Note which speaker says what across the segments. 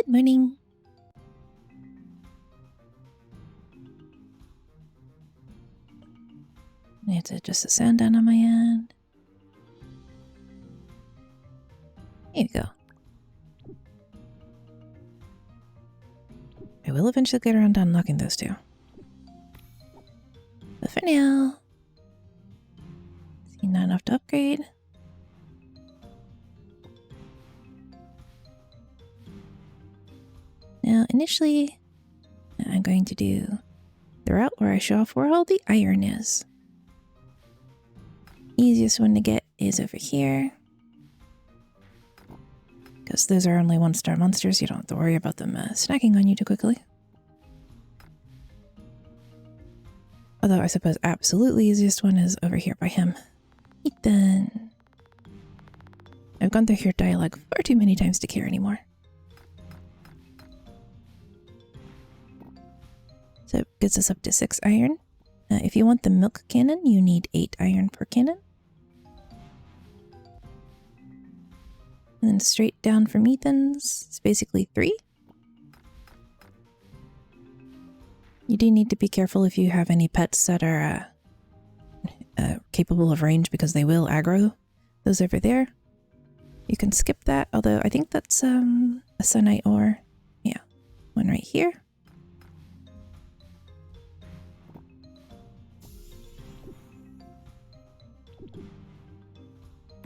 Speaker 1: Good morning. I have to adjust the sound down on my end. Here we go. I will eventually get around to unlocking those two. But for now, see, not enough to upgrade. Now, initially, I'm going to do the route where I show off where all the iron is. Easiest one to get is over here. Because those are only 1-star monsters, you don't have to worry about them snacking on you too quickly. Although I suppose absolutely easiest one is over here by him. Ethan. I've gone through your dialogue far too many times to care anymore. So it gets us up to 6 iron. If you want the milk cannon, you need 8 iron per cannon. And then straight down from Ethan's, it's basically 3. You do need to be careful if you have any pets that are capable of range, because they will aggro those over there. You can skip that, although I think that's a sunite ore. Yeah, one right here.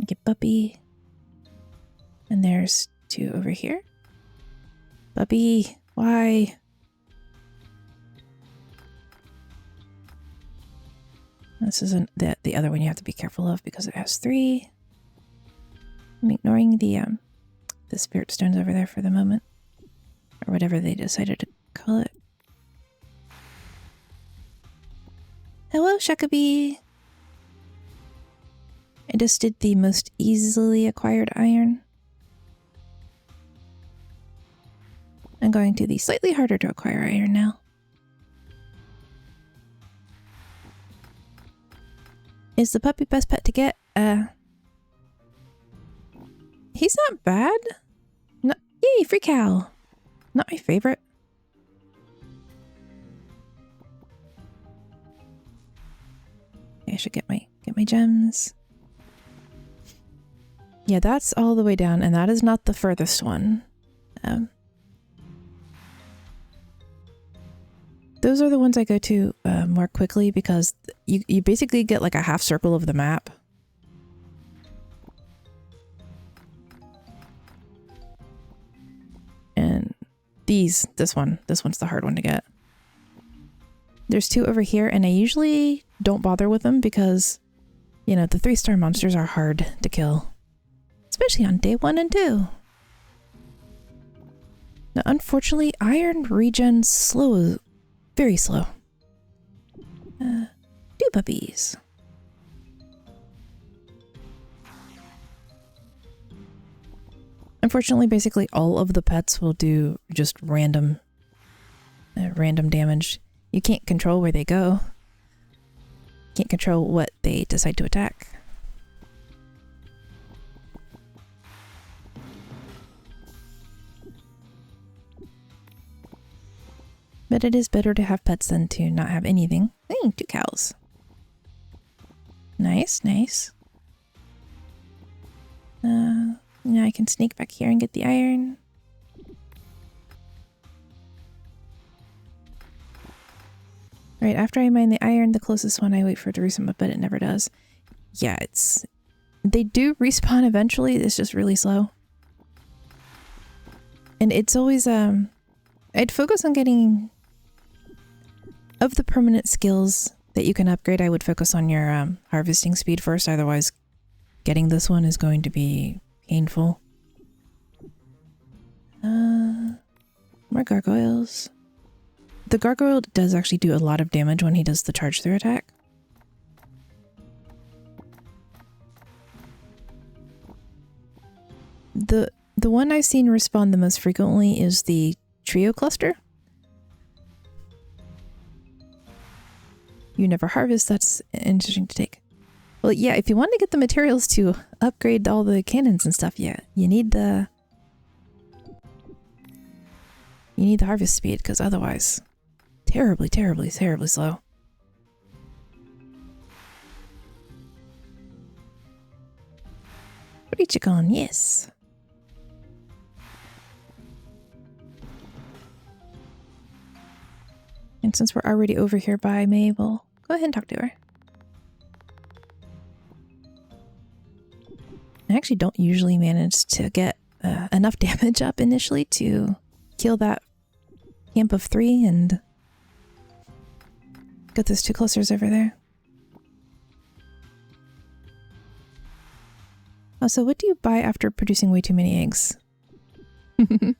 Speaker 1: Get Puppy. And there's 2 over here. Puppy, why? This isn't the other one you have to be careful of because it has 3. I'm ignoring the spirit stones over there for the moment. Or whatever they decided to call it. Hello, Shakabee. I just did the most easily acquired iron. I'm going to the slightly harder to acquire iron now. Is the puppy best pet to get? He's not bad. No, yay, free cow. Not my favorite. Okay, I should get my gems. Yeah, that's all the way down, and that is not the furthest one. Those are the ones I go to more quickly because you basically get like a half circle of the map. And this one's the hard one to get. There's 2 over here, and I usually don't bother with them because, you know, the 3-star monsters are hard to kill. Especially on day 1 and 2. Now, unfortunately, iron regen's slow. Very slow. 2 puppies. Unfortunately, basically all of the pets will do just random damage. You can't control where they go. You can't control what they decide to attack. But it is better to have pets than to not have anything. Hey, 2 cows. Nice, nice. Now I can sneak back here and get the iron. Right, after I mine the iron, the closest one I wait for it to respawn, but it never does. Yeah, they do respawn eventually, it's just really slow. And it's always, I'd focus on getting, of the permanent skills that you can upgrade, I would focus on your harvesting speed first, otherwise getting this one is going to be painful. More gargoyles. The gargoyle does actually do a lot of damage when he does the charge through attack. The one I've seen respawn the most frequently is the trio cluster. You never harvest, that's interesting to take. Well, yeah, if you want to get the materials to upgrade all the cannons and stuff, yeah, you need the You need the harvest speed, because otherwise, terribly, terribly, terribly slow. Reachicon, yes. And since we're already over here by May, we'll go ahead and talk to her. I actually don't usually manage to get enough damage up initially to kill that camp of 3 and get those 2 clusters over there. Oh, so what do you buy after producing way too many eggs? Free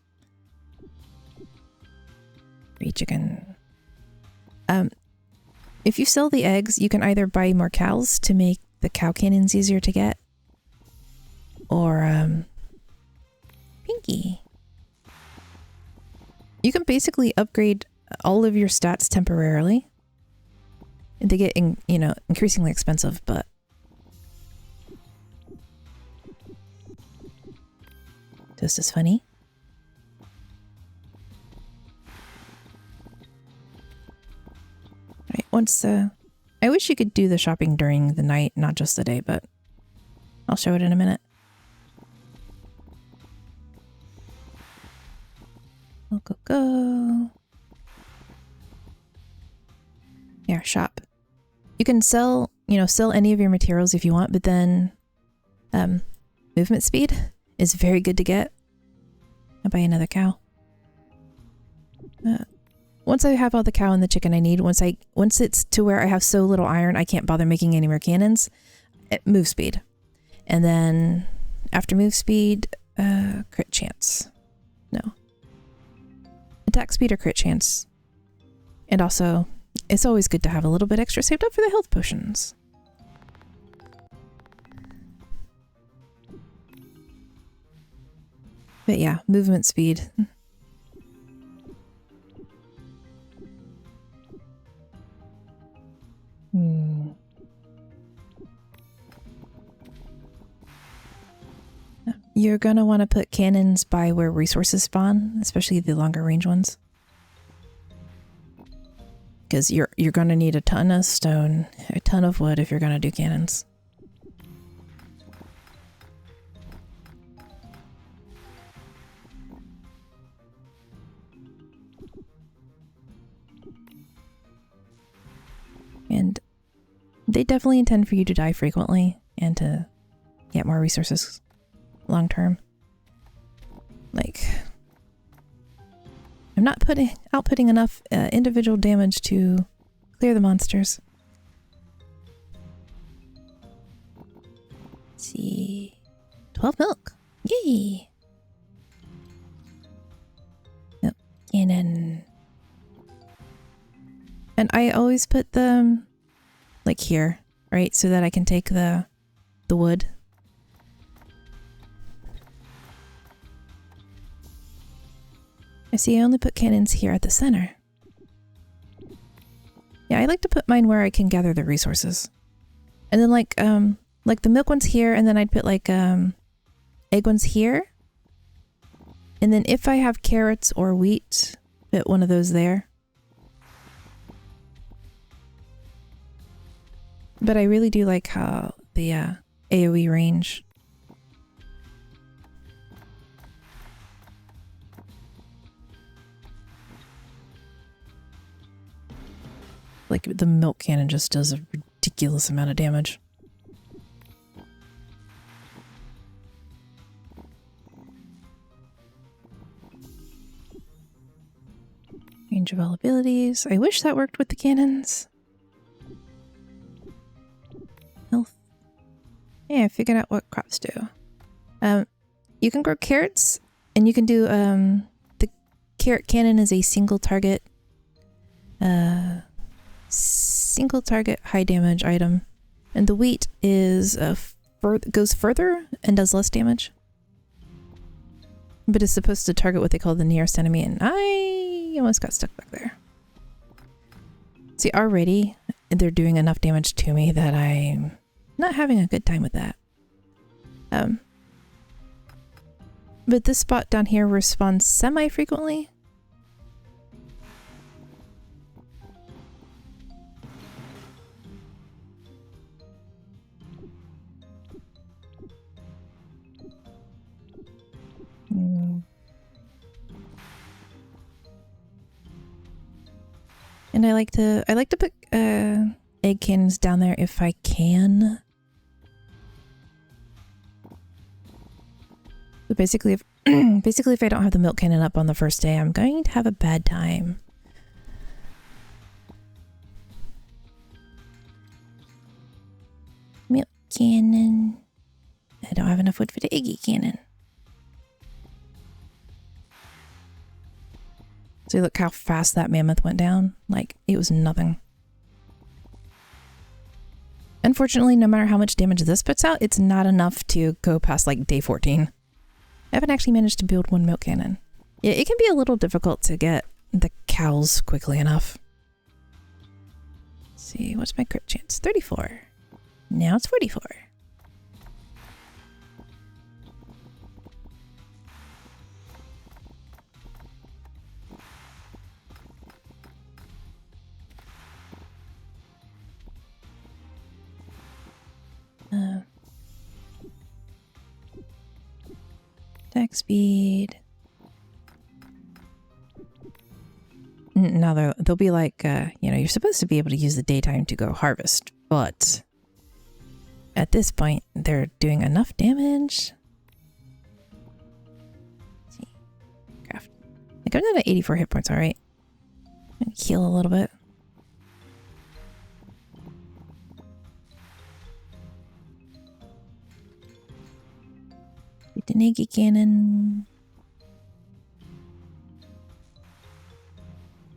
Speaker 1: chicken. If you sell the eggs, you can either buy more cows to make the cow cannons easier to get, or Pinky. You can basically upgrade all of your stats temporarily. They get, increasingly expensive, but this is funny. Right, once I wish you could do the shopping during the night, not just the day, but I'll show it in a minute. Go. Here, shop. You can sell any of your materials if you want, but then movement speed is very good to get. I'll buy another cow. Once I have all the cow and the chicken I need, once it's to where I have so little iron I can't bother making any more cannons, move speed. And then after move speed, crit chance. No. Attack speed or crit chance. And also, it's always good to have a little bit extra saved up for the health potions. But yeah, movement speed. You're gonna want to put cannons by where resources spawn, especially the longer range ones. Because you're gonna need a ton of stone, a ton of wood if you're gonna do cannons. And they definitely intend for you to die frequently and to get more resources long term. Like, I'm not outputting enough individual damage to clear the monsters. Let's see. 12 milk. Yay! Nope. Cannon. And I always put them like here, right? So that I can take the wood. I see I only put cannons here at the center. Yeah, I like to put mine where I can gather the resources. And then like the milk ones here, and then I'd put like egg ones here. And then if I have carrots or wheat, put one of those there. But I really do like how the AoE range. Like the milk cannon just does a ridiculous amount of damage. Range of all abilities. I wish that worked with the cannons. Health. Yeah, I figured out what crops do. You can grow carrots, and you can do the carrot cannon is a single target high damage item, and the wheat is goes further and does less damage, but it's supposed to target what they call the nearest enemy, and I almost got stuck back there. See, already they're doing enough damage to me that I'm not having a good time with that. But this spot down here respawns semi-frequently, And I like to put egg cannons down there if I can. So basically, if I don't have the milk cannon up on the first day, I'm going to have a bad time. Milk cannon. I don't have enough wood for the eggy cannon. So look how fast that mammoth went down. Like, it was nothing. Unfortunately, no matter how much damage this puts out, it's not enough to go past like day 14. I haven't actually managed to build one milk cannon. Yeah, it can be a little difficult to get the cows quickly enough. Let's see, what's my crit chance? 34. Now it's 44. Attack speed. Now they'll be like, you know, you're supposed to be able to use the daytime to go harvest, but at this point, they're doing enough damage. Let's see. Craft. Like, I'm down to 84 hit points, alright. Heal a little bit. Get the Nagi cannon.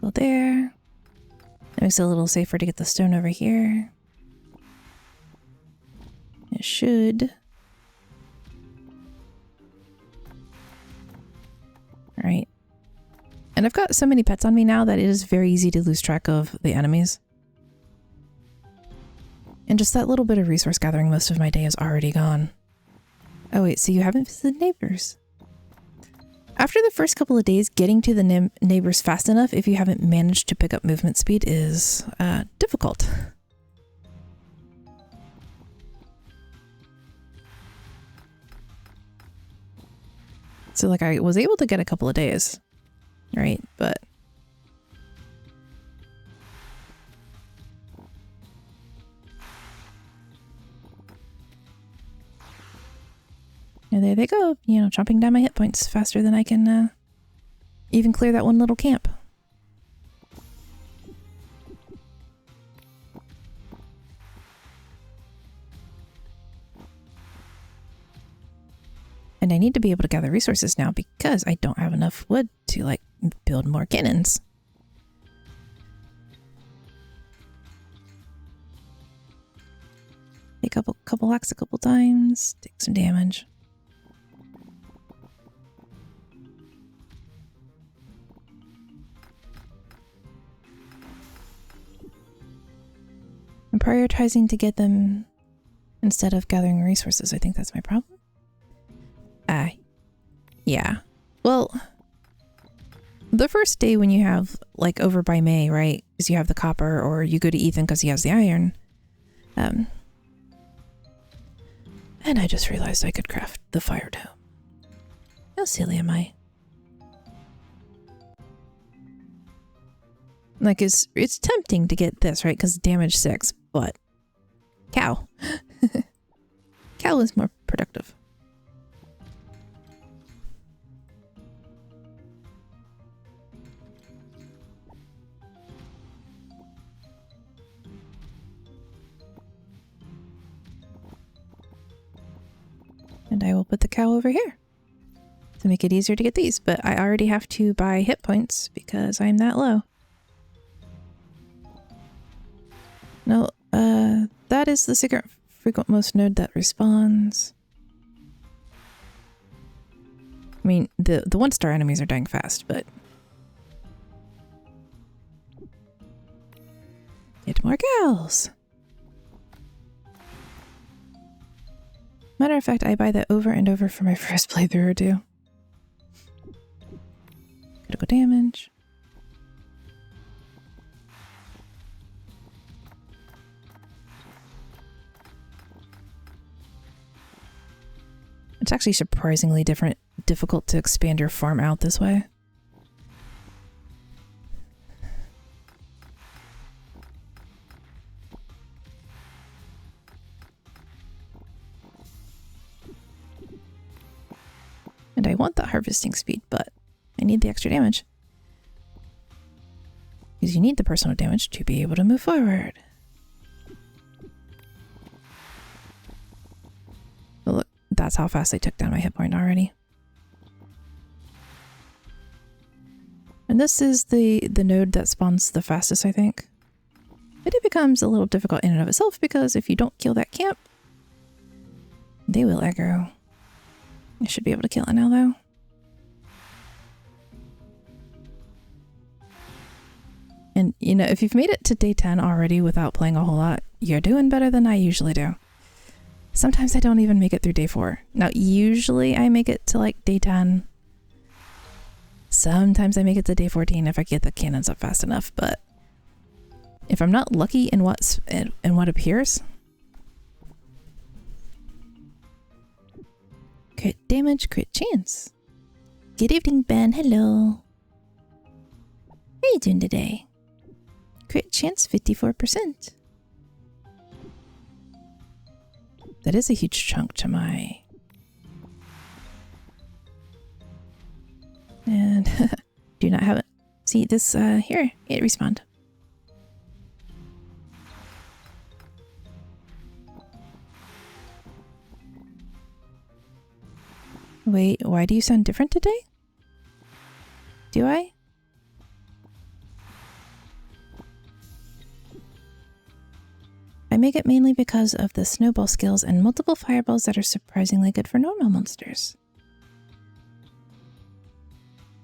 Speaker 1: Go there. That makes it a little safer to get the stone over here. It should. Alright. And I've got so many pets on me now that it is very easy to lose track of the enemies. And just that little bit of resource gathering, most of my day is already gone. Oh wait, so you haven't visited neighbors? After the first couple of days, getting to the neighbors fast enough if you haven't managed to pick up movement speed is difficult. So like I was able to get a couple of days, right? But and there they go, you know, chomping down my hit points faster than I can even clear that one little camp. And I need to be able to gather resources now because I don't have enough wood to like build more cannons. Take a couple hacks a couple times, take some damage. I'm prioritizing to get them instead of gathering resources. I think that's my problem. Yeah. Well, the first day when you have, like, over by May, right, is you have the copper, or you go to Ethan because he has the iron. And I just realized I could craft the fire dome. How silly am I? Like, it's tempting to get this, right, because damage 6, but cow. Cow is more productive. And I will put the cow over here to make it easier to get these, but I already have to buy hit points because I'm that low. No, that is the secret frequent most node that respawns. I mean, the 1-star enemies are dying fast, but get more cows. Matter of fact, I buy that over and over for my first playthrough or two. Critical damage. It's actually surprisingly difficult to expand your farm out this way. want the harvesting speed, but I need the extra damage. Because you need the personal damage to be able to move forward. But look, that's how fast I took down my hit point already. And this is the node that spawns the fastest, I think. But it becomes a little difficult in and of itself because if you don't kill that camp, they will aggro. I should be able to kill it now, though. And, you know, if you've made it to day 10 already without playing a whole lot, you're doing better than I usually do. Sometimes I don't even make it through day 4. Now, usually I make it to, like, day 10. Sometimes I make it to day 14 if I get the cannons up fast enough, but if I'm not lucky in what appears... Crit damage, crit chance. Good evening, Ben. Hello. How are you doing today? Crit chance 54%. That is a huge chunk to my... And do not have it. See this here, it respawned. Wait, why do you sound different today? Do I? I make it mainly because of the snowball skills and multiple fireballs that are surprisingly good for normal monsters.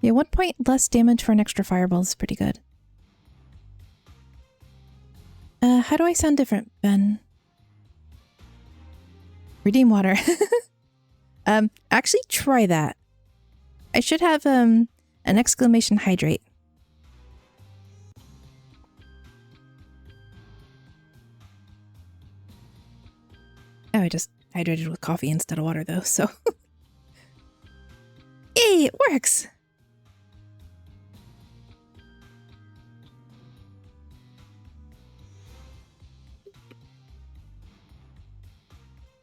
Speaker 1: Yeah, 1 point less damage for an extra fireball is pretty good. How do I sound different, Ben? Redeem water. Actually try that. I should have, an exclamation hydrate. Oh, I just hydrated with coffee instead of water though, so. Yay, it works!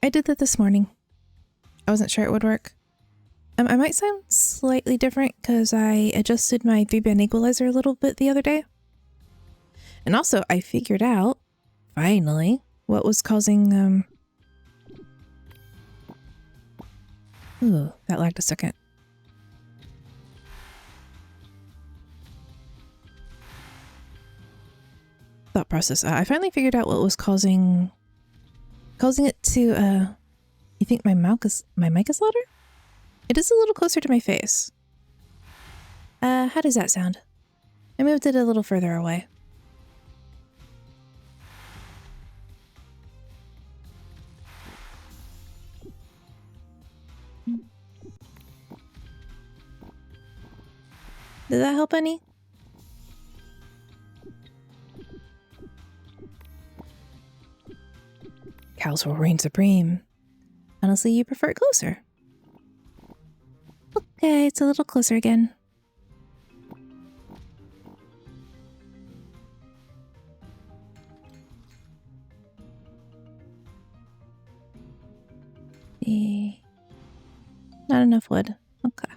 Speaker 1: I did that this morning. I wasn't sure it would work. I might sound slightly different because I adjusted my 3-band equalizer a little bit the other day. And also, I figured out, finally, what was causing, Ooh, that lagged a second. Thought process. I finally figured out what was causing it to, you think my mic is louder? It is a little closer to my face. How does that sound? I moved it a little further away. Does that help any? Cows will reign supreme. Honestly, you prefer it closer. Okay, it's a little closer again. Not enough wood. Okay.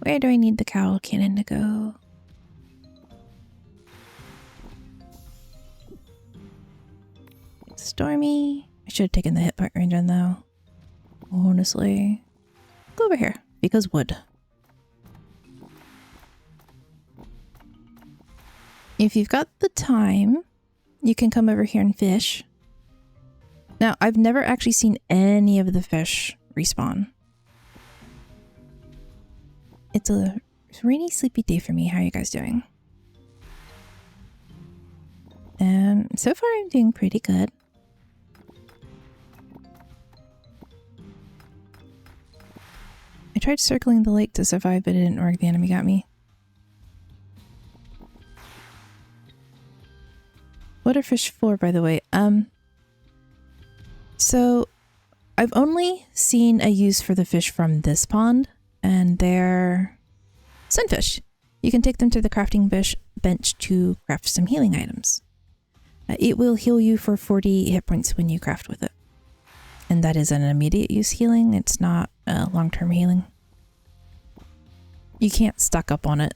Speaker 1: Where do I need the cowl cannon to go? It's stormy. I should have taken the hit point range on though. Honestly. Go over here, because wood. If you've got the time, you can come over here and fish. Now, I've never actually seen any of the fish respawn. It's a rainy, sleepy day for me. How are you guys doing? So far I'm doing pretty good. I tried circling the lake to survive, but it didn't work. The enemy got me. What are fish for, by the way? So I've only seen a use for the fish from this pond, and they're sunfish. You can take them to the crafting bench to craft some healing items. It will heal you for 40 hit points when you craft with it. And that is an immediate use healing. It's not long-term healing. You can't stock up on it.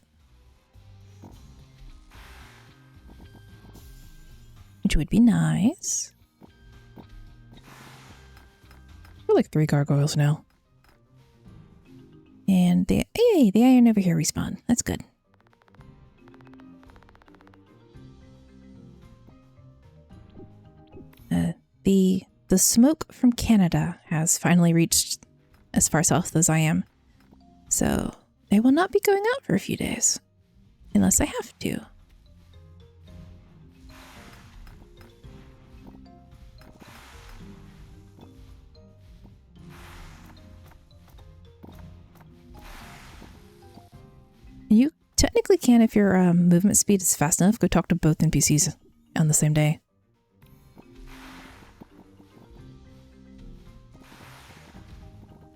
Speaker 1: Which would be nice. We're like 3 gargoyles now. And the iron over here respawn. That's good. The smoke from Canada has finally reached as far south as I am. So I will not be going out for a few days. Unless I have to. You technically can, if your movement speed is fast enough, go talk to both NPCs on the same day.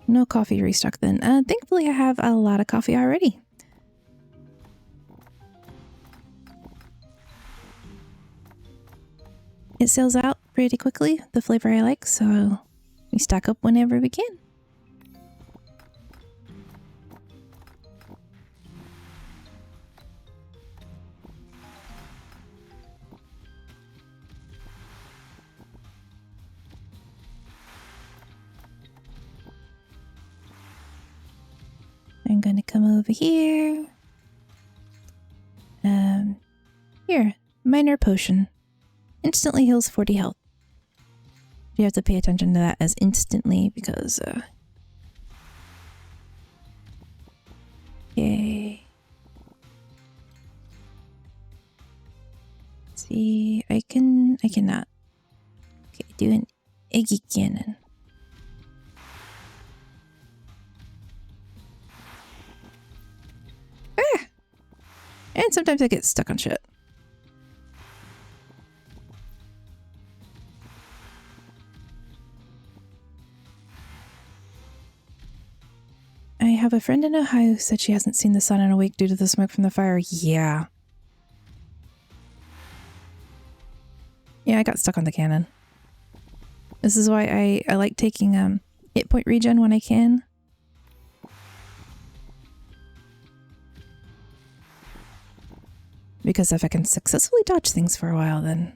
Speaker 1: No coffee restock then. Thankfully I have a lot of coffee already. It sells out pretty quickly, the flavor I like, so we stock up whenever we can. I'm gonna come over here. Here, minor potion. Instantly heals 40 health. You have to pay attention to that as instantly because, yay. See, I cannot. Okay, do an eggy cannon. And sometimes I get stuck on shit. I have a friend in Ohio who said she hasn't seen the sun in a week due to the smoke from the fire. Yeah. Yeah, I got stuck on the cannon. This is why I like taking hit point regen when I can. Because if I can successfully dodge things for a while, then...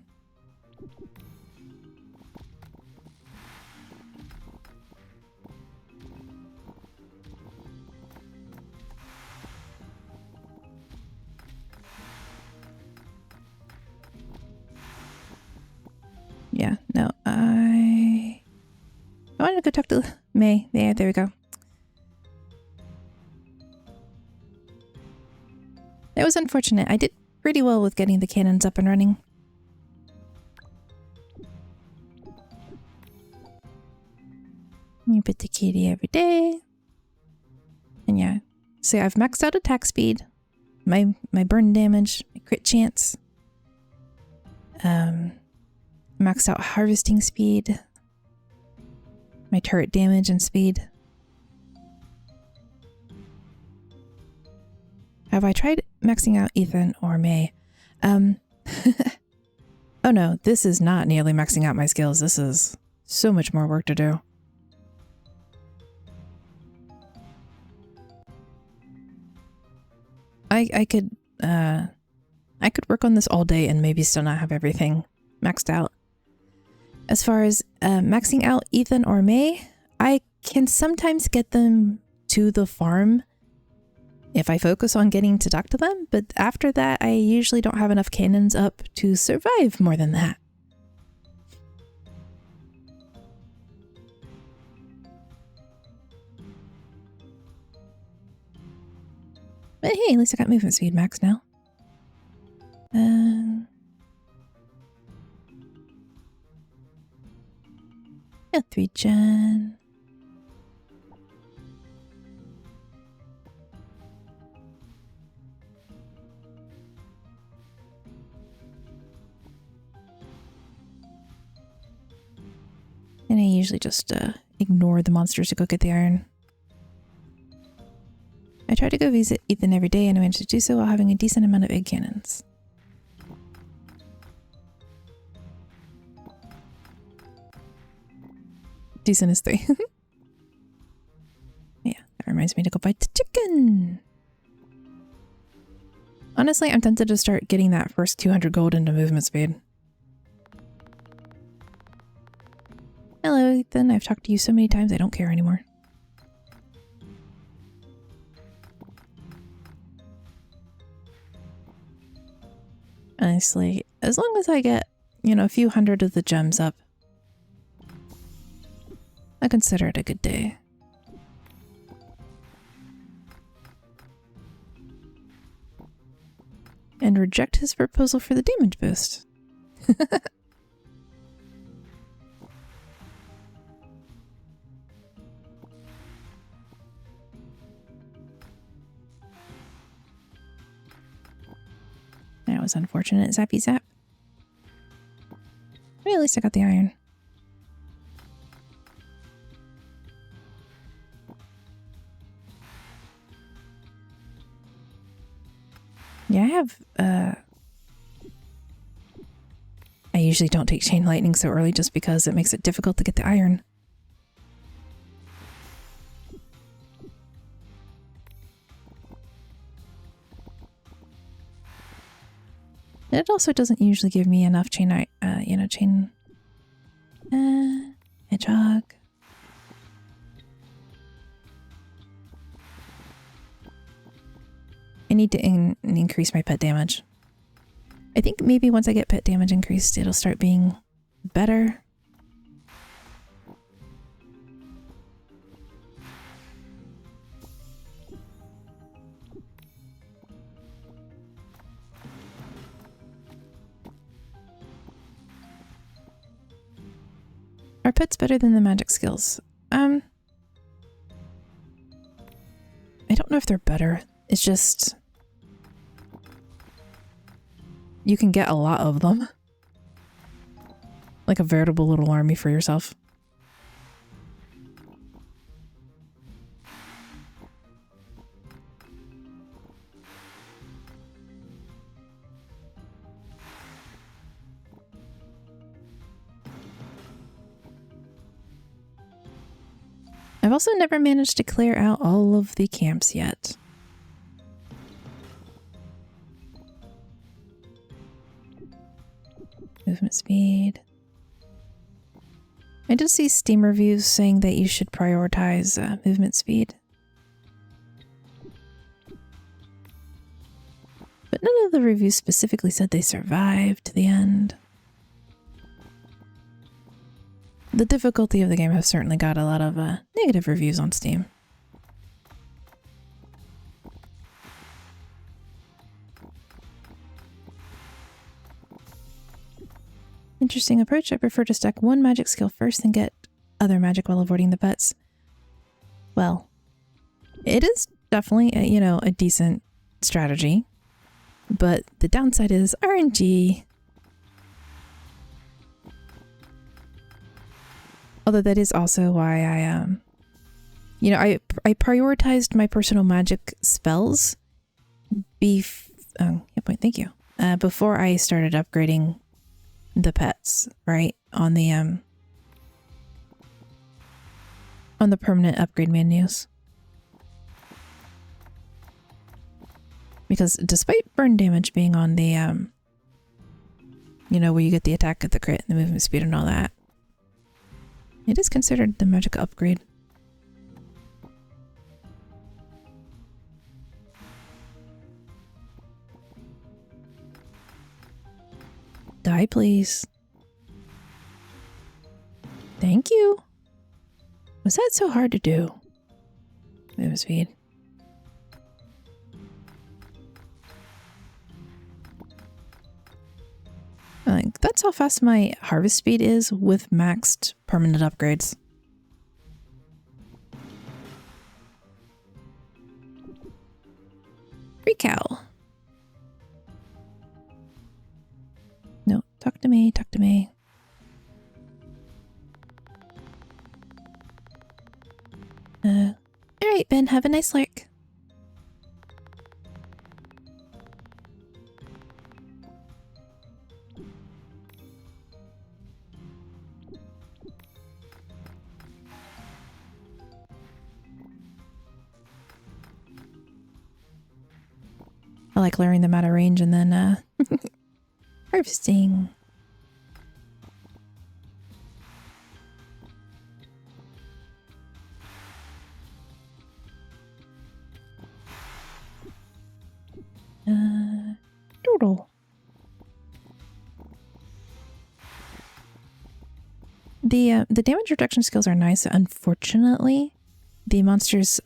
Speaker 1: Yeah, no, I wanted to go talk to May. Yeah, there we go. It was unfortunate. I did pretty well with getting the cannons up and running. You put the kitty every day. And yeah. So I've maxed out attack speed, my burn damage, my crit chance. Maxed out harvesting speed, my turret damage and speed. Have I tried maxing out Ethan or May? Oh no, this is not nearly maxing out my skills. This is so much more work to do. I could work on this all day and maybe still not have everything maxed out. As far as maxing out Ethan or May, I can sometimes get them to the farm if I focus on getting to talk to them, but after that, I usually don't have enough cannons up to survive more than that. But hey, at least I got movement speed max now. Yeah, 3 gen. And I usually just ignore the monsters to go get the iron. I try to go visit Ethan every day and I manage to do so while having a decent amount of egg cannons. Decent is 3. reminds me to go buy the chicken. Honestly, I'm tempted to start getting that first 200 gold into movement speed. Hello, Ethan. I've talked to you so many times I don't care anymore. Honestly, as long as I get, you know, a few hundred of the gems up, I consider it a good day. And reject his proposal for the damage boost. That was unfortunate, zappy zap. But at least I got the iron. Yeah, I have, I usually don't take chain lightning so early just because it makes it difficult to get the iron. It also doesn't usually give me enough chain, hedgehog. I need to increase my pet damage. I think maybe once I get pet damage increased, it'll start being better. Are pets better than the magic skills? I don't know if they're better. It's just you can get a lot of them. Like a veritable little army for yourself. I've also never managed to clear out all of the camps yet. Movement speed. I did see Steam reviews saying that you should prioritize movement speed. But none of the reviews specifically said they survived to the end. The difficulty of the game has certainly got a lot of negative reviews on Steam. Interesting approach. I prefer to stack one magic skill first and get other magic while avoiding the pets. Well, it is definitely a decent strategy, but the downside is RNG. Although that is also why I prioritized my personal magic spells thank you. Before I started upgrading the pets, right? On the permanent upgrade menus. Because despite burn damage being on the where you get the attack, the crit, and the movement speed and all that, it is considered the magic upgrade. Die, please. Thank you. Was that so hard to do? Movement speed. That's how fast my harvest speed is with maxed permanent upgrades. Free cow. No, talk to me, talk to me. Alright, Ben, have a nice lurk. like luring them out of range and then harvesting. Doodle. The damage reduction skills are nice. Unfortunately, the monsters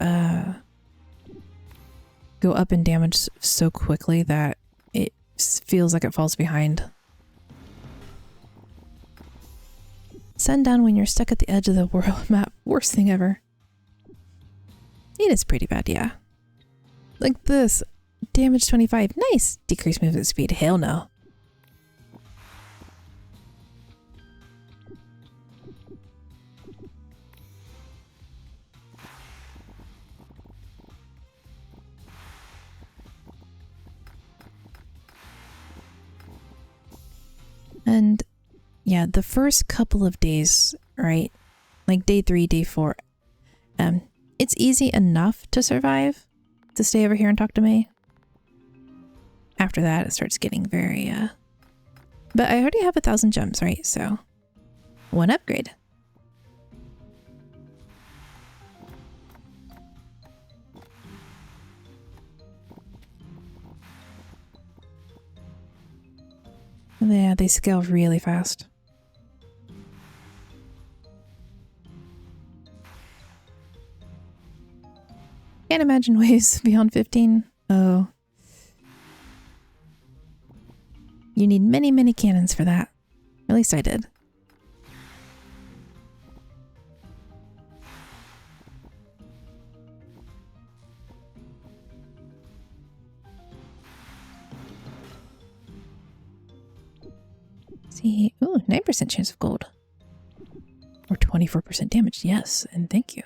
Speaker 1: go up in damage so quickly that it feels like it falls behind. Sundown when you're stuck at the edge of the world map. Worst thing ever. It is pretty bad, yeah. Like this. Damage 25. Nice. Decreased movement speed. Hell no. And yeah, the first couple of days, right? Like day 3, day 4, it's easy enough to survive, to stay over here and talk to me. After that, it starts getting very, but I already have 1,000 gems, right? So, one upgrade. Yeah, they scale really fast. Can't imagine waves beyond 15. Oh. You need many, many cannons for that. At least I did. See, ooh, 9% chance of gold. Or 24% damage, yes, and thank you.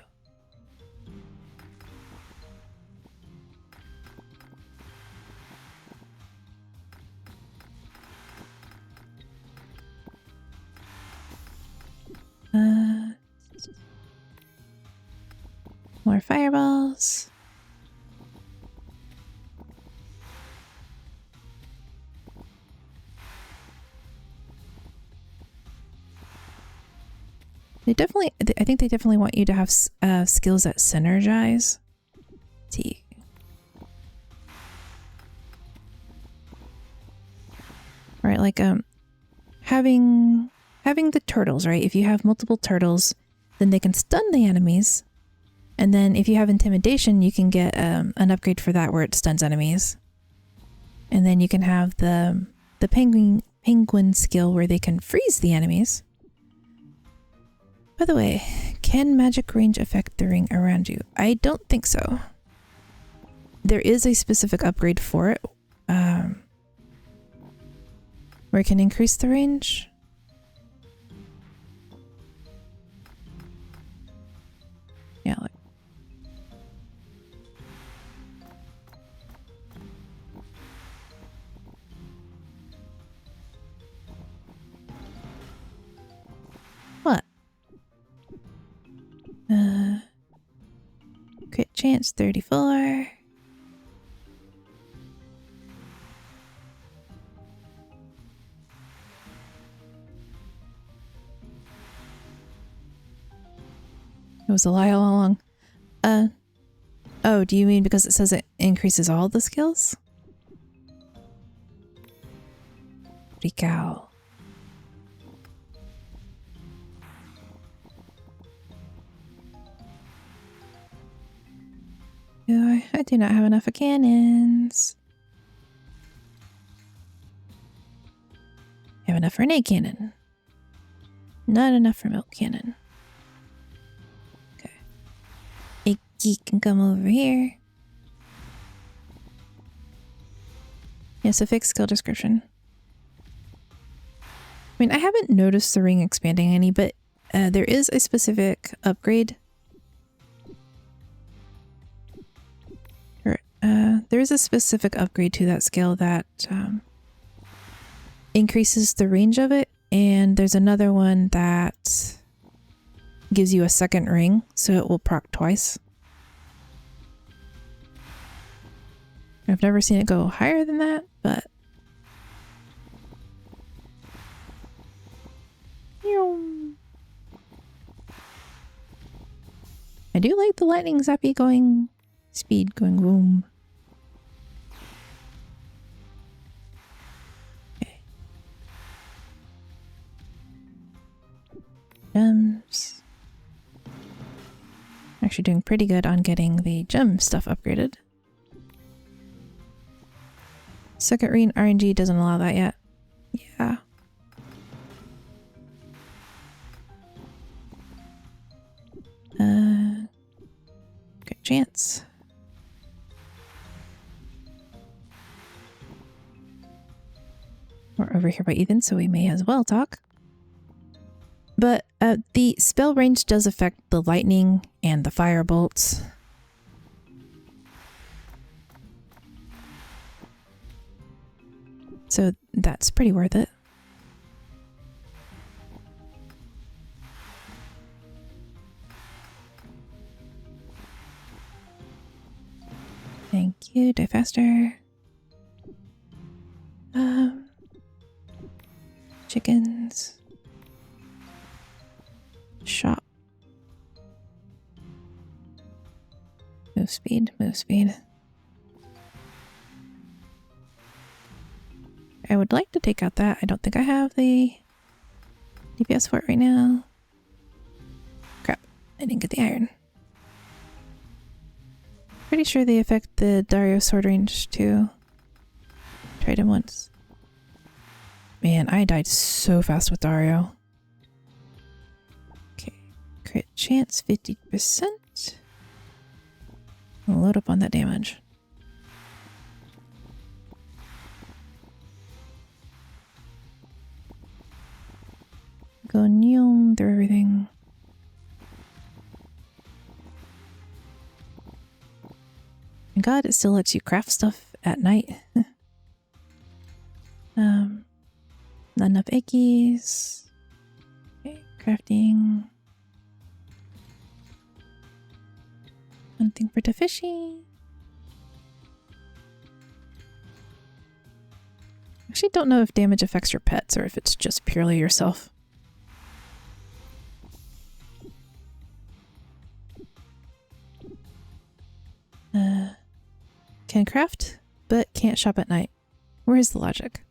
Speaker 1: More fireballs. I think they definitely want you to have skills that synergize. Let's see. Right, like having the turtles, right? If you have multiple turtles, then they can stun the enemies. And then if you have intimidation, you can get an upgrade for that where it stuns enemies. And then you can have the penguin skill where they can freeze the enemies. By the way, can magic range affect the ring around you? I don't think so. There is a specific upgrade for it, where it can increase the range. Yeah, like what? Crit chance 34. It was a lie all along. Oh, do you mean because it says it increases all the skills? Rical. I do not have enough of cannons. I have enough for an egg cannon. Not enough for milk cannon. Okay. Iggy can come over here. Yeah, so fix skill description. I mean, I haven't noticed the ring expanding any, but there is a specific upgrade. There is a specific upgrade to that skill that increases the range of it, and there's another one that gives you a second ring, so it will proc twice. I've never seen it go higher than that, but... I do like the lightning zappy going... speed going boom. Okay. Gems. Actually doing pretty good on getting the gem stuff upgraded. Second Reen RNG doesn't allow that yet. Yeah. Good chance. We're over here by Ethan, so we may as well talk. But the spell range does affect the lightning and the fire bolts. So that's pretty worth it. Thank you, die faster. Chickens. Shop. Move speed, move speed. I would like to take out that. I don't think I have the DPS for it right now. Crap, I didn't get the iron. Pretty sure they affect the Dario sword range too. Tried him once. Man, I died so fast with Dario. Okay, crit chance 50%. I'll load up on that damage. Go neom through everything. Thank God it still lets you craft stuff at night. Not enough ickies. Okay, crafting. One thing for Tafishy. Actually don't know if damage affects your pets or if it's just purely yourself. Can craft, but can't shop at night. Where is the logic?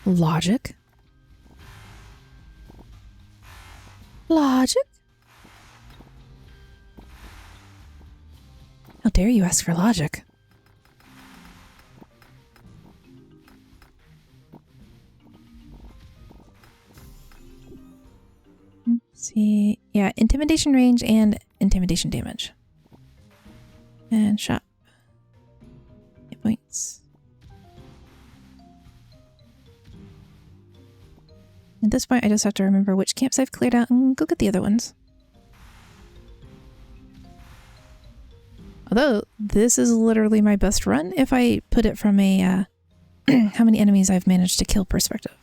Speaker 1: Logic? Logic? How dare you ask for logic? See, yeah, intimidation range and intimidation damage. And shop. Hit points. At this point, I just have to remember which camps I've cleared out and go get the other ones. Although, this is literally my best run if I put it from a how many enemies I've managed to kill perspective.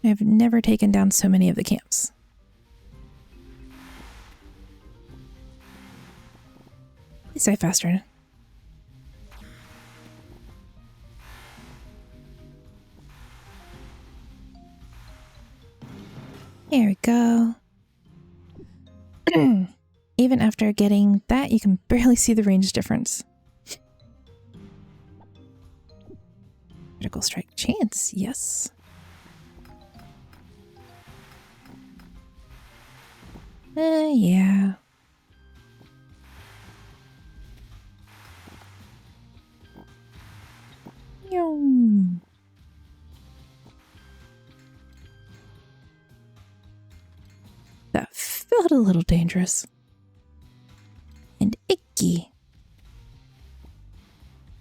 Speaker 1: I've never taken down so many of the camps. Please die faster. There we go. Even after getting that, you can barely see the range difference. Critical strike chance, yes. Yeah. Yum. That felt a little dangerous. And icky.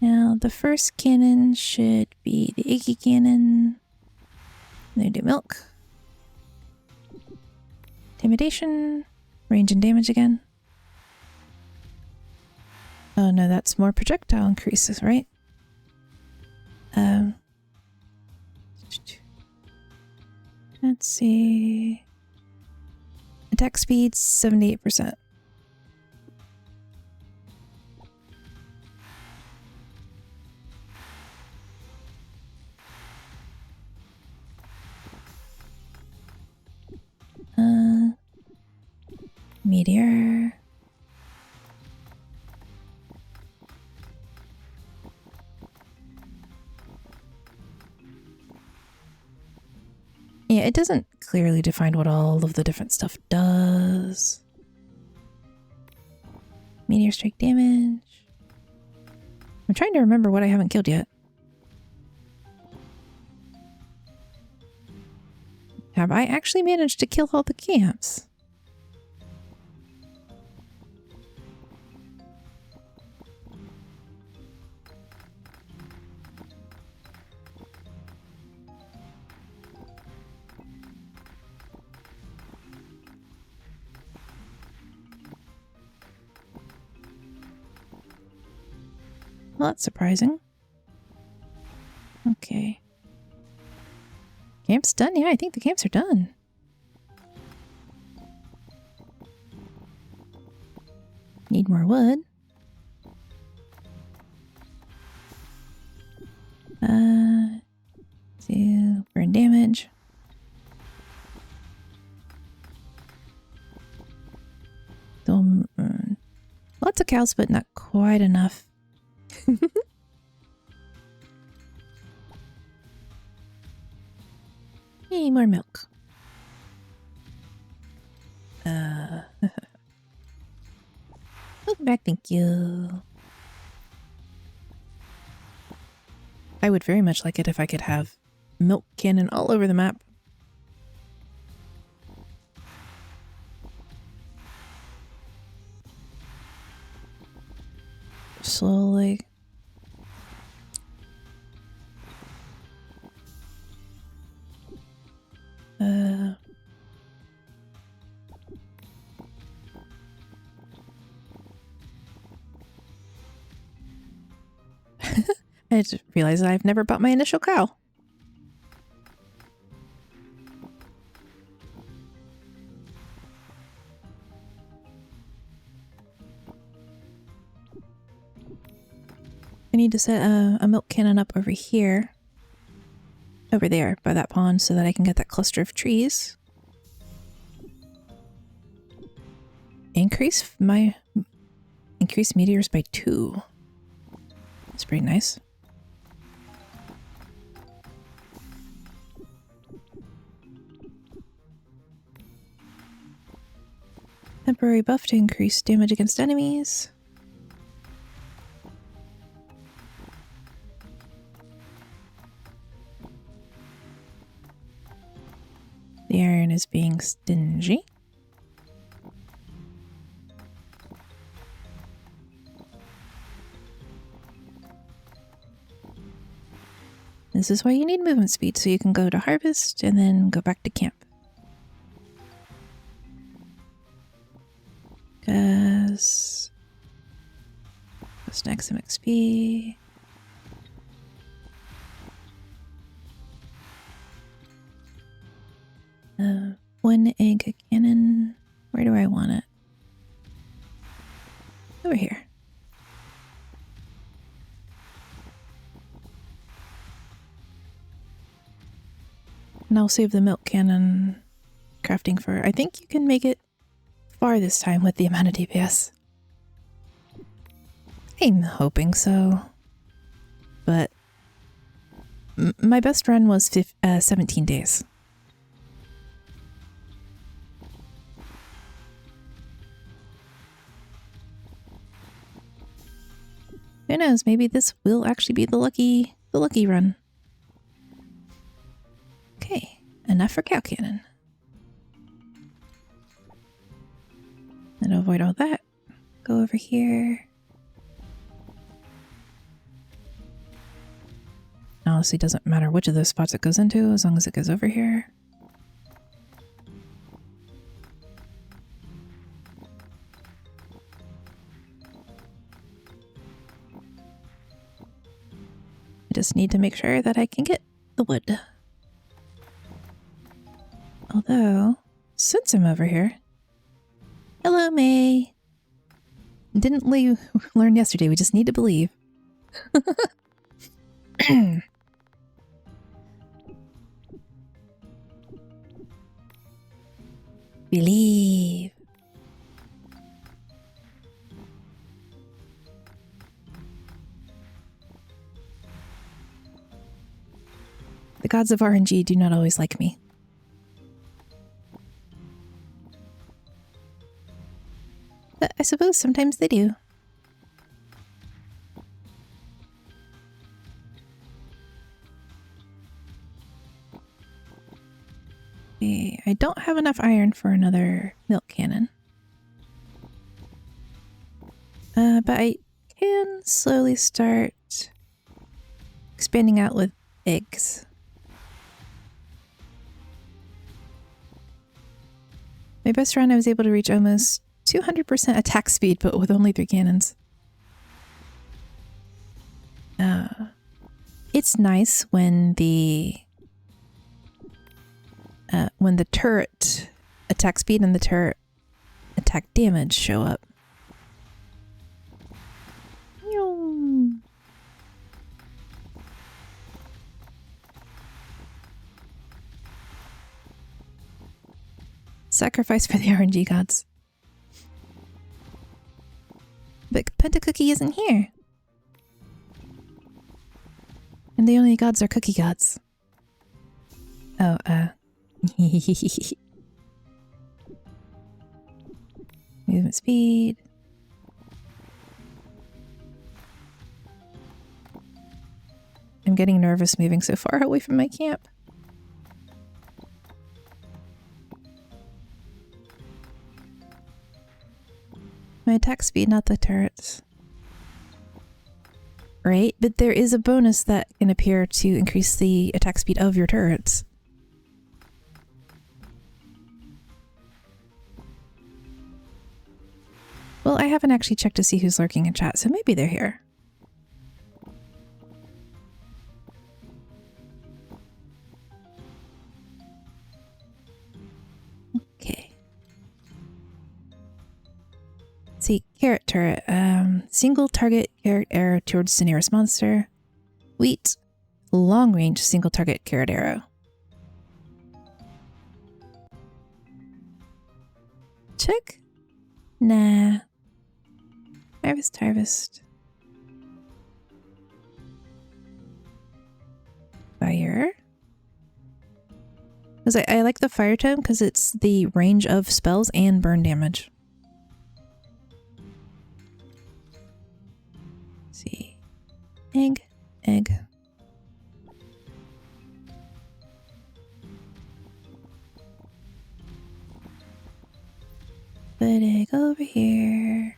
Speaker 1: Now, the first cannon should be the icky cannon. They do milk. Intimidation. Range and damage again. Oh no, that's more projectile increases, right? Let's see. Attack speed 78%. Meteor. Yeah, it doesn't clearly define what all of the different stuff does. Meteor strike damage. I'm trying to remember what I haven't killed yet. Have I actually managed to kill all the camps? Well, that's surprising. Okay. Camp's done? Yeah, I think the camps are done. Need more wood. To burn damage. So, lots of cows, but not quite enough. Hey, more milk. Welcome back, thank you. I would very much like it if I could have milk cannon all over the map. Slowly. I just realized I've never bought my initial cow. I need to set a milk cannon up over here. Over there by that pond so that I can get that cluster of trees. Increase meteors by 2. That's pretty nice. Temporary buff to increase damage against enemies. The iron is being stingy. This is why you need movement speed, so you can go to harvest and then go back to camp. Because snack some XP. One egg cannon. Where do I want it? Over here. And I'll save the milk cannon crafting for... I think you can make it far this time with the amount of DPS. I'm hoping so. But my best run was 17 days. Who knows, maybe this will actually be the lucky run. Okay, enough for cow cannon. And to avoid all that, go over here. Honestly, doesn't matter which of those spots it goes into as long as it goes over here. I just need to make sure that I can get the wood. So, since I'm over here... Hello, May! Didn't we learn yesterday, we just need to believe. Believe. The gods of RNG do not always like me. But I suppose sometimes they do. Okay, I don't have enough iron for another milk cannon. But I can slowly start expanding out with eggs. My best run, I was able to reach almost 200% attack speed, but with only 3 cannons. It's nice when the turret attack speed and the turret attack damage show up. Sacrifice for the RNG gods. But Penta Cookie isn't here. And the only gods are cookie gods. Oh, movement speed. I'm getting nervous moving so far away from my camp. My attack speed, not the turrets. Right? But there is a bonus that can appear to increase the attack speed of your turrets. Well, I haven't actually checked to see who's lurking in chat, so maybe they're here. Okay. Let's see, carrot turret. Single target carrot arrow towards the nearest monster. Wheat, long range single target carrot arrow. Check? Nah. Harvest, harvest. Fire. Because I like the fire tome because it's the range of spells and burn damage. Let's see. Egg, egg. Put egg over here.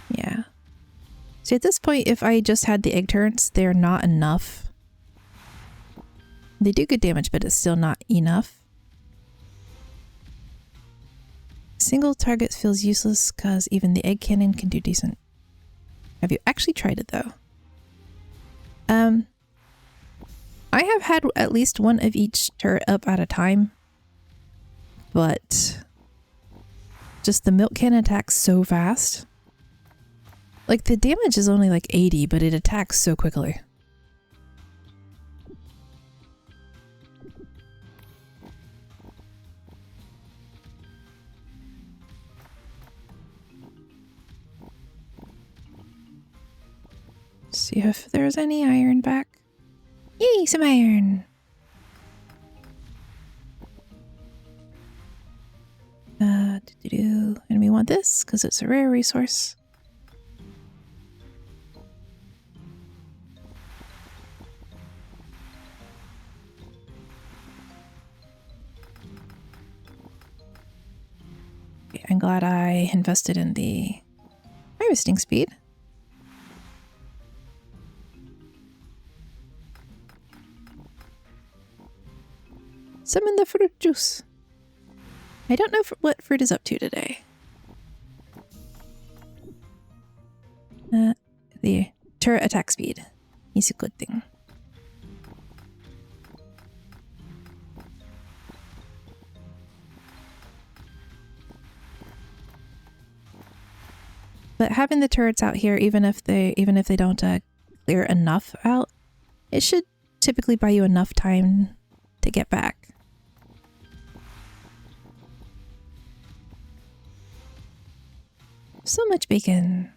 Speaker 1: Yeah. See, at this point, if I just had the egg turrets, they're not enough. They do good damage, but it's still not enough. Single target feels useless because even the egg cannon can do decent. Have you actually tried it, though? I have had at least one of each turret up at a time, but just the milk cannon attacks so fast. Like, the damage is only like 80, but it attacks so quickly. See if there's any iron back. Yay, some iron! And we want this because it's a rare resource. Okay, I'm glad I invested in the harvesting speed. Summon the fruit juice. I don't know what fruit is up to today. The turret attack speed is a good thing. But having the turrets out here, even if they don't clear enough out, it should typically buy you enough time to get back. So much bacon.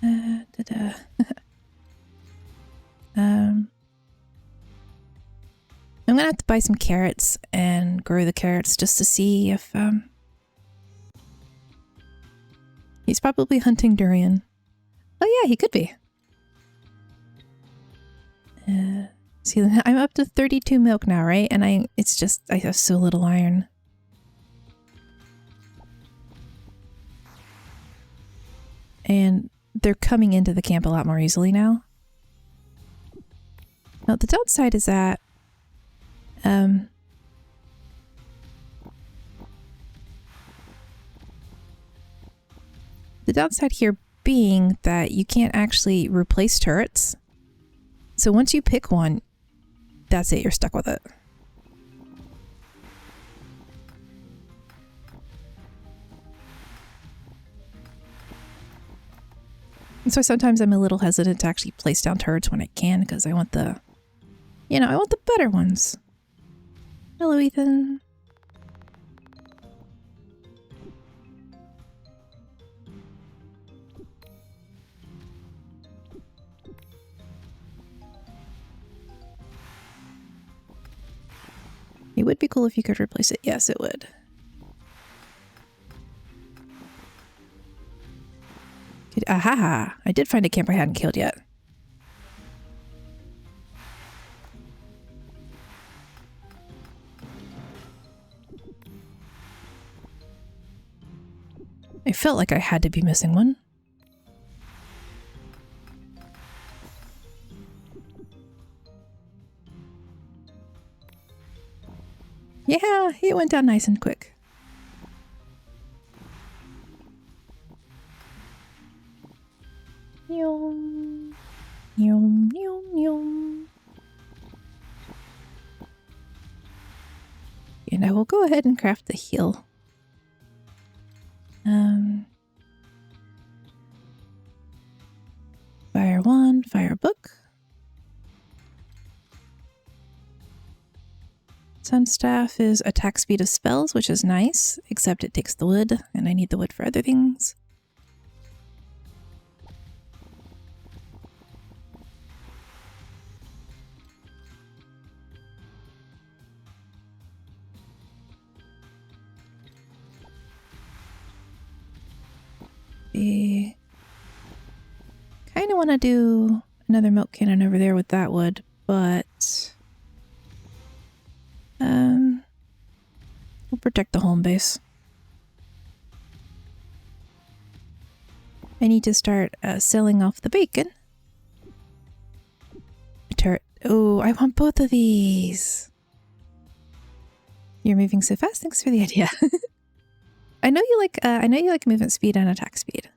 Speaker 1: I'm gonna have to buy some carrots and grow the carrots just to see if he's probably hunting durian. Oh yeah, he could be. See, I'm up to 32 milk now, right? And I have so little iron. And they're coming into the camp a lot more easily now. Now, the downside is that the downside here being that you can't actually replace turrets. So once you pick one, that's it, you're stuck with it. And so sometimes I'm a little hesitant to actually place down turrets when I can, because I want the, I want the better ones. Hello, Ethan. It would be cool if you could replace it. Yes, it would. Aha! I did find a camp I hadn't killed yet. I felt like I had to be missing one. Yeah, it went down nice and quick. Yum, yum, yum, yum. And I will go ahead and craft the heal. Fire wand, fire book. Sunstaff is attack speed of spells, which is nice, except it takes the wood, and I need the wood for other things. I kind of want to do another milk cannon over there with that wood, but we'll protect the home base. I need to start selling off the bacon. Turret. Oh, I want both of these. You're moving so fast. Thanks for the idea. I know you like movement speed and attack speed.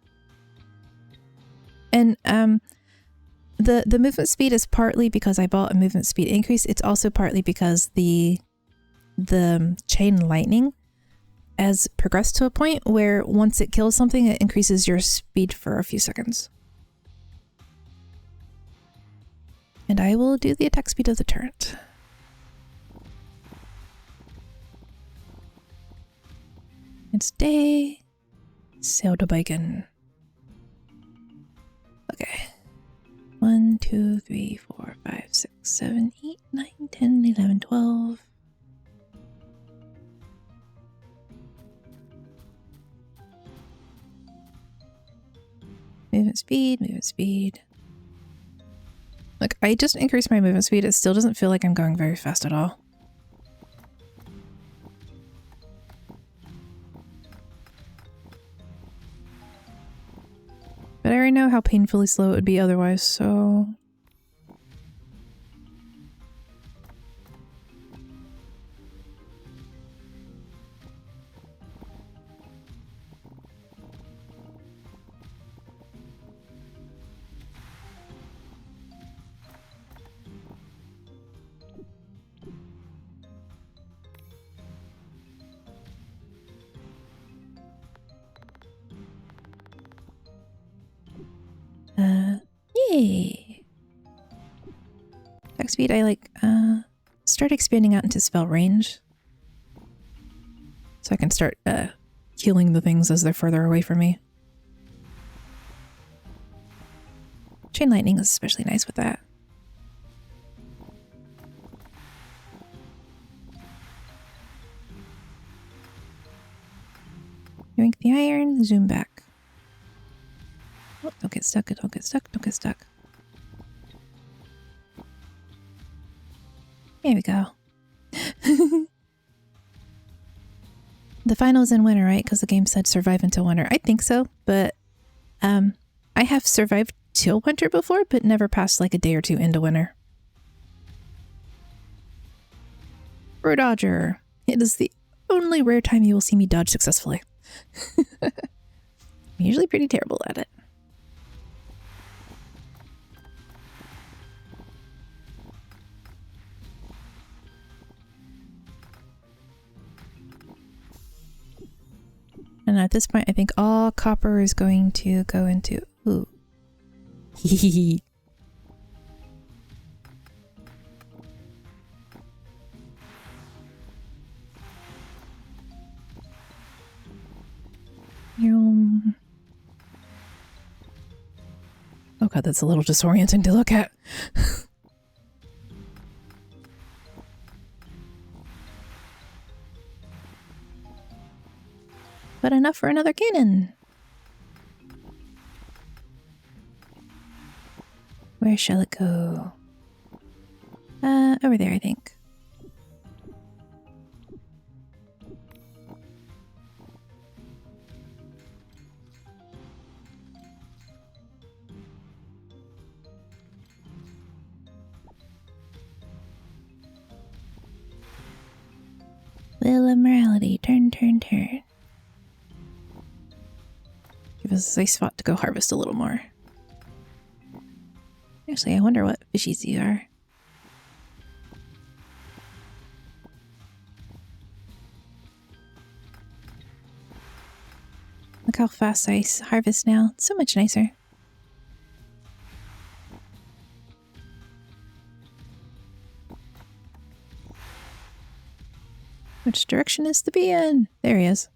Speaker 1: And the movement speed is partly because I bought a movement speed increase. It's also partly because the chain lightning has progressed to a point where once it kills something, it increases your speed for a few seconds. And I will do the attack speed of the turret. It's day. Sail to bacon. Okay. 1, 2, 3, 4, 5, 6, 7, 8, 9, 10, 11, 12. Movement speed, movement speed. Look, I just increased my movement speed. It still doesn't feel like I'm going very fast at all. But I already know how painfully slow it would be otherwise, so... Attack speed, I like, start expanding out into spell range. So I can start, healing the things as they're further away from me. Chain lightning is especially nice with that. Yoink the iron, zoom back. Oh, don't get stuck, don't get stuck, don't get stuck. There we go. The final's in winter, right? Because the game said survive until winter. I think so, but I have survived till winter before, but never passed like a day or two into winter. Bird dodger. It is the only rare time you will see me dodge successfully. I'm usually pretty terrible at it. And at this point, I think all copper is going to go into... Ooh. Hehehe. Oh god, that's a little disorienting to look at. But enough for another cannon. Where shall it go? Over there, I think. Wheel of morality, turn, turn, turn. Give us a safe spot to go harvest a little more. Actually, I wonder what fishies these are. Look how fast I harvest now. It's so much nicer. Which direction is the bee in? There he is.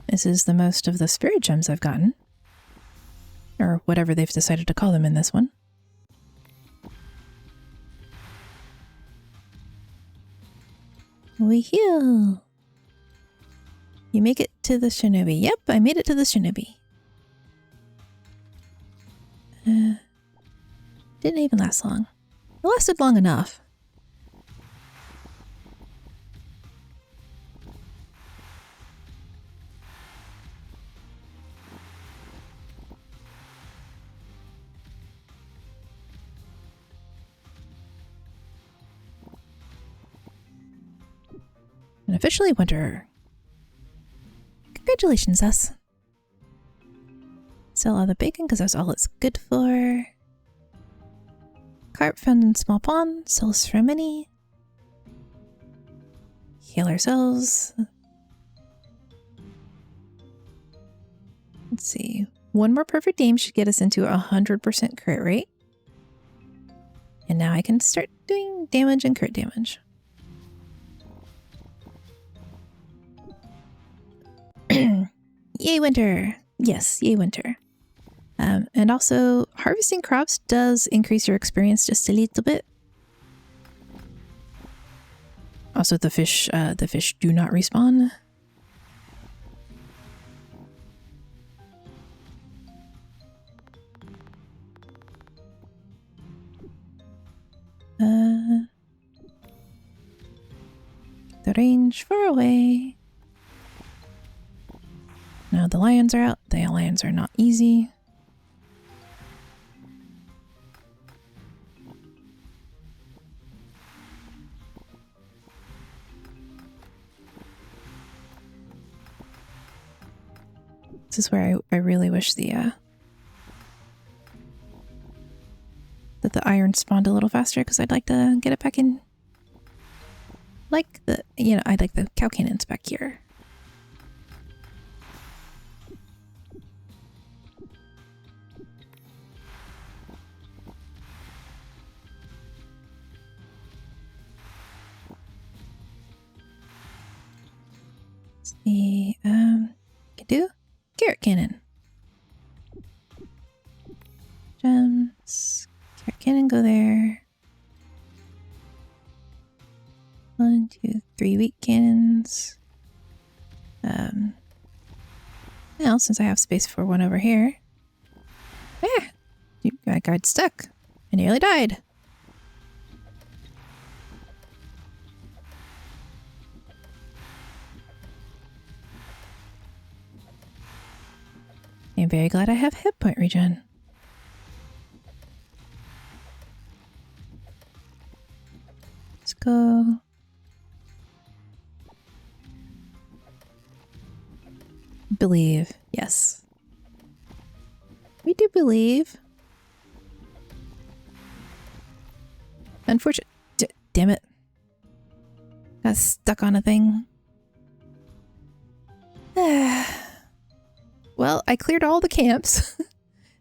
Speaker 1: This is the most of the spirit gems I've gotten. Or whatever they've decided to call them in this one. We heal. You make it to the shinobi. Yep, I made it to the shinobi. Didn't even last long. It lasted long enough. And officially winter. Congratulations, us. Sell all the bacon because that's all it's good for. Carp found in small pond. Sells for many. Heal ourselves. Let's see. One more perfect aim should get us into 100% crit rate. And now I can start doing damage and crit damage. Yay, winter! Yes, yay, winter. And also, harvesting crops does increase your experience just a little bit. Also, the fish do not respawn. The range far away. Now the lions are out. The lions are not easy. This is where I really wish that the iron spawned a little faster, because I'd like to get it back in. Like I'd like the cow cannons back here. see, can do carrot cannon. Gems. Carrot cannon, go there. 1, 2, 3 wheat cannons. Now, since I have space for one over here. Ah! I got stuck. I nearly died. I'm very glad I have hit point regen. Let's go. Believe. Yes. We do believe. Unfortunately. Damn it. Got stuck on a thing. Well, I cleared all the camps.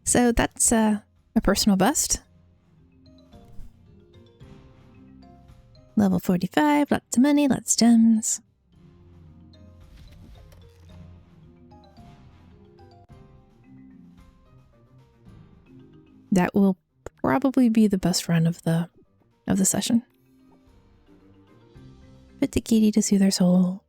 Speaker 1: So that's a personal best. Level 45, lots of money, lots of gems. That will probably be the best run of the session. Put the kitty to soothe her soul.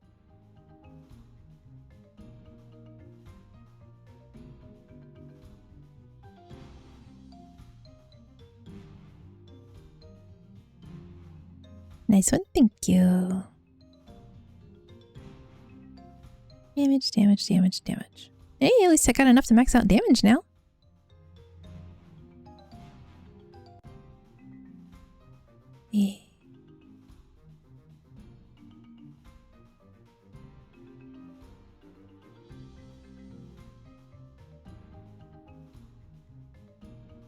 Speaker 1: Nice one, thank you. Damage, damage, damage, damage. Hey, at least I got enough to max out damage now. Yeah.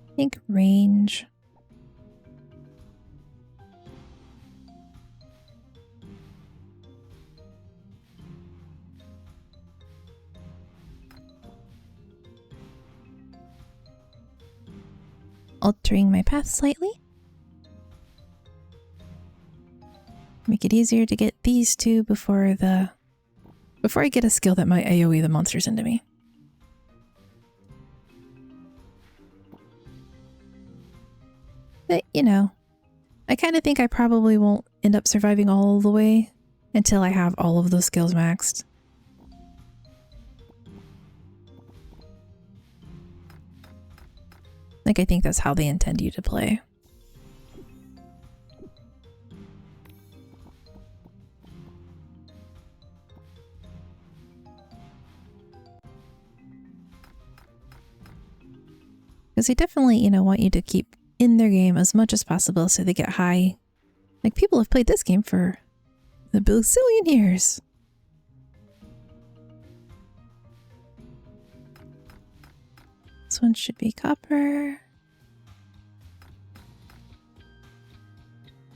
Speaker 1: I think range. Altering my path slightly. Make it easier to get these two before I get a skill that might AoE the monsters into me. But, you know, I kind of think I probably won't end up surviving all the way until I have all of those skills maxed. Like, I think that's how they intend you to play. Because they definitely, you know, want you to keep in their game as much as possible so they get high. Like, people have played this game for a bazillion years. This one should be copper.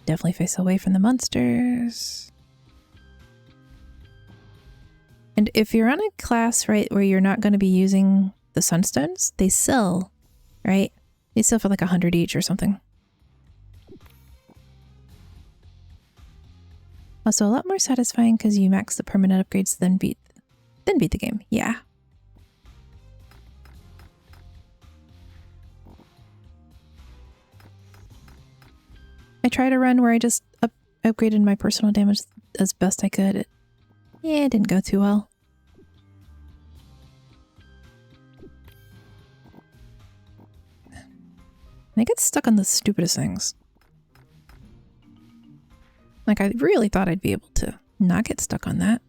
Speaker 1: Definitely face away from the monsters. And if you're on a class, right, where you're not going to be using the sunstones, they sell, right? They sell for like 100 each or something. Also, a lot more satisfying because you max the permanent upgrades, then beat the game. Yeah. I tried a run where I just upgraded my personal damage as best I could. It didn't go too well. I get stuck on the stupidest things. Like, I really thought I'd be able to not get stuck on that.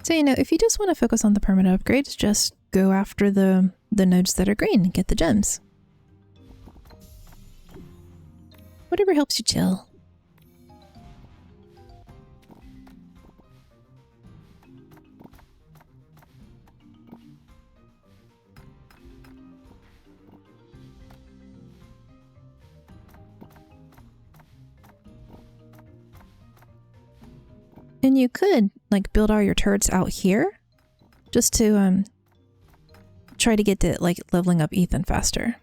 Speaker 1: So, you know, if you just want to focus on the permanent upgrades, just go after the nodes that are green and get the gems. Whatever helps you chill. And you could, like, build all your turrets out here just to try to get to like leveling up Ethan faster.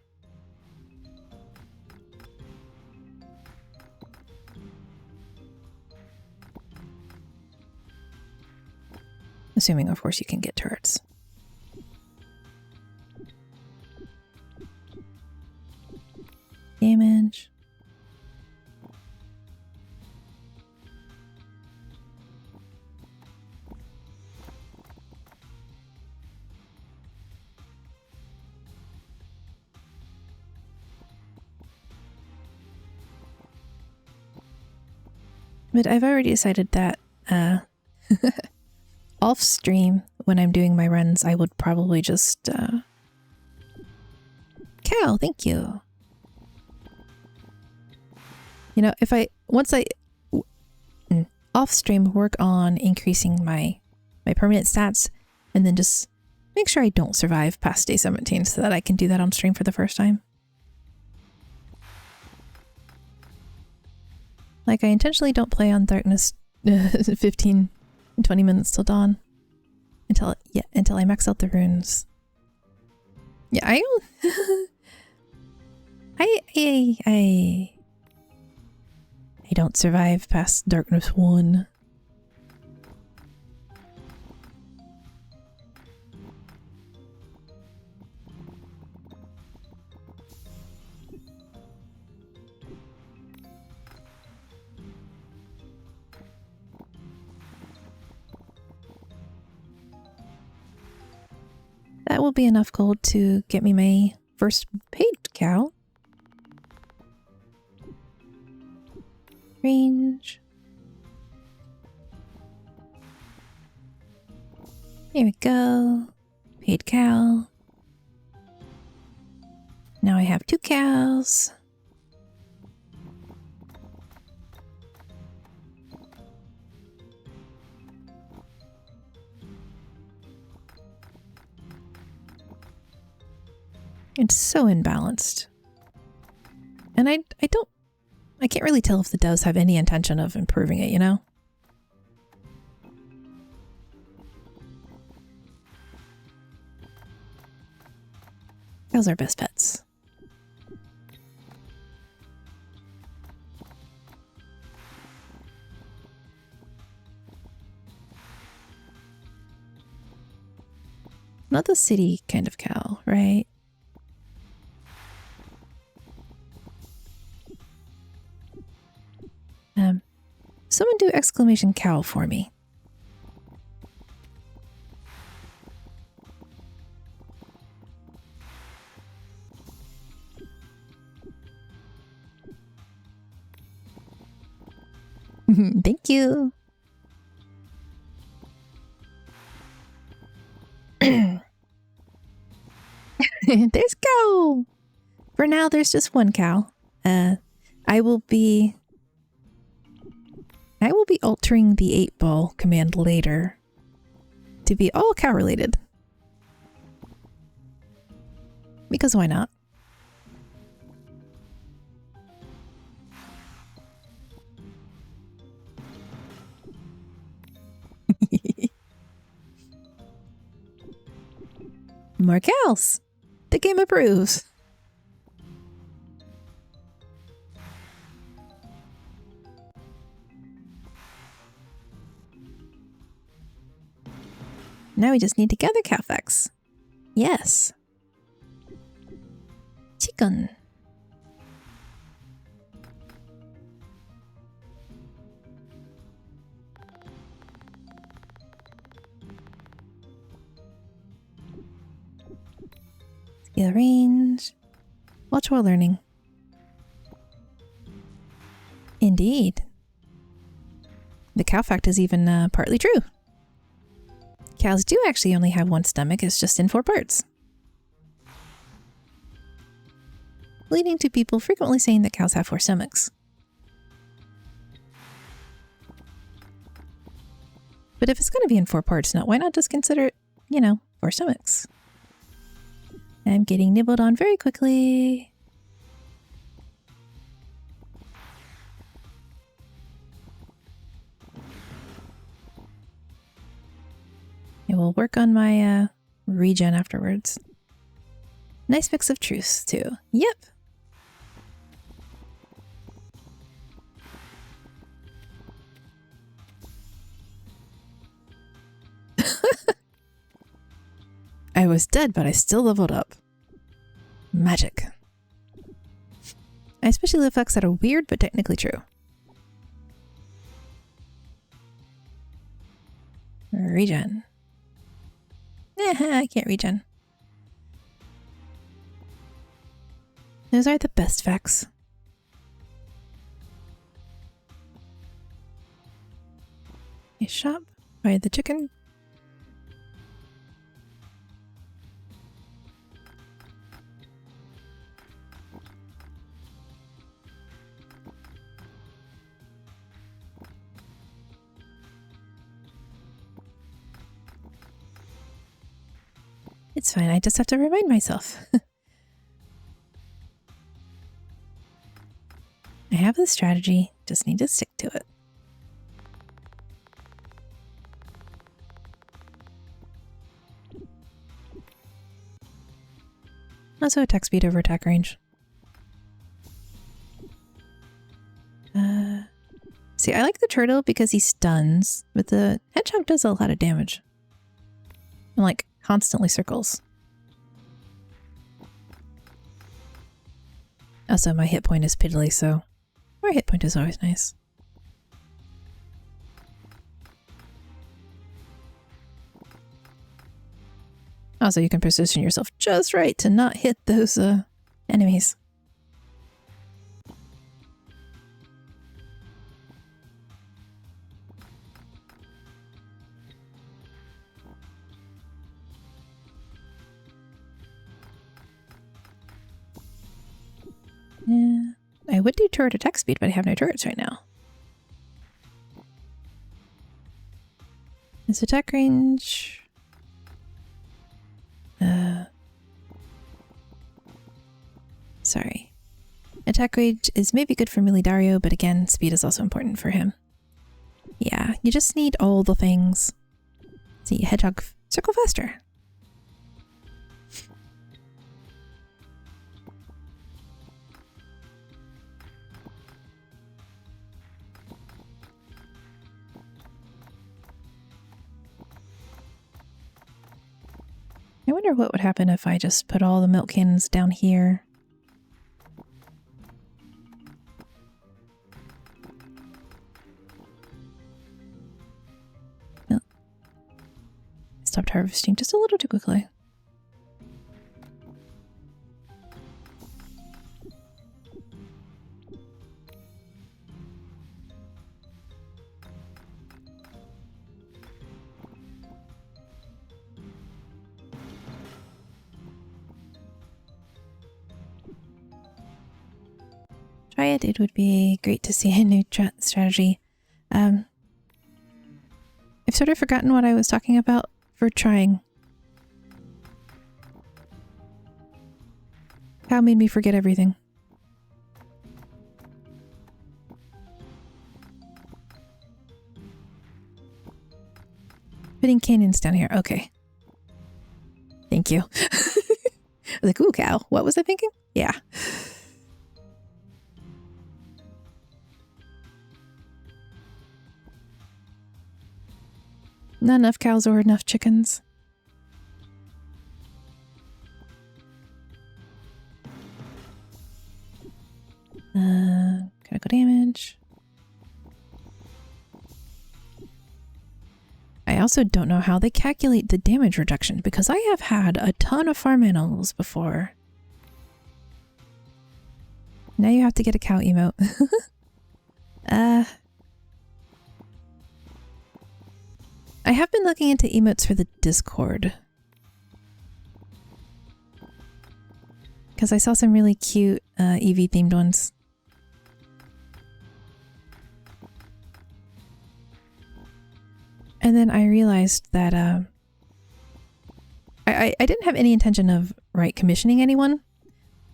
Speaker 1: Assuming, of course, you can get turrets. Damage. But I've already decided that off stream, when I'm doing my runs, I would probably just Cow, thank you. You know, if I off stream work on increasing my permanent stats and then just make sure I don't survive past day 17 so that I can do that on stream for the first time. Like, I intentionally don't play on darkness 15 and 20 minutes till dawn until I max out the runes. Yeah, I don't survive past darkness 1. That will be enough gold to get me my first paid cow. Range. Here we go. Paid cow. Now I have 2 cows. It's so imbalanced. And I can't really tell if the does have any intention of improving it, you know? Cows are best pets. Not the city kind of cow, right? Someone do exclamation cow for me. Thank you. There's cow. For now, there's just 1 cow. I will be altering the 8-ball command later to be all cow related. Because why not? More cows. The game approves. Now we just need to gather Cowfax. Yes. Chicken. Skill range. Watch while learning. Indeed. The cow fact is even partly true. Cows do actually only have 1 stomach, it's just in 4 parts. Leading to people frequently saying that cows have 4 stomachs. But if it's going to be in 4 parts now, why not just consider it, you know, 4 stomachs? I'm getting nibbled on very quickly. I will work on my regen afterwards. Nice mix of truths, too. Yep. I was dead, but I still leveled up. Magic. I especially love facts that are weird, but technically true. Regen. I can't regen. Those are the best facts. A shop by the chicken. It's fine, I just have to remind myself. I have the strategy, just need to stick to it. Also attack speed over attack range. See, I like the turtle because he stuns, but the hedgehog does a lot of damage. And like constantly circles. Also, my hit point is piddly, so more hit point is always nice. Also, you can position yourself just right to not hit those enemies. Yeah, I would do turret attack speed, but I have no turrets right now. Is attack range... Sorry. Attack range is maybe good for Milidario, but again, speed is also important for him. Yeah, you just need all the things. See, hedgehog, circle faster. I wonder what would happen if I just put all the milk cannons down here. Oh. I stopped harvesting just a little too quickly. Try it. It would be great to see a new strategy. I've sort of forgotten what I was talking about for trying. Cow made me forget everything. Putting canyons down here. Okay. Thank you. I was like, ooh, cow. What was I thinking? Yeah. Not enough cows or enough chickens. Critical damage. I also don't know how they calculate the damage reduction because I have had a ton of farm animals before. Now you have to get a cow emote. I have been looking into emotes for the Discord. Because I saw some really cute EV themed ones. And then I realized that I didn't have any intention of commissioning anyone,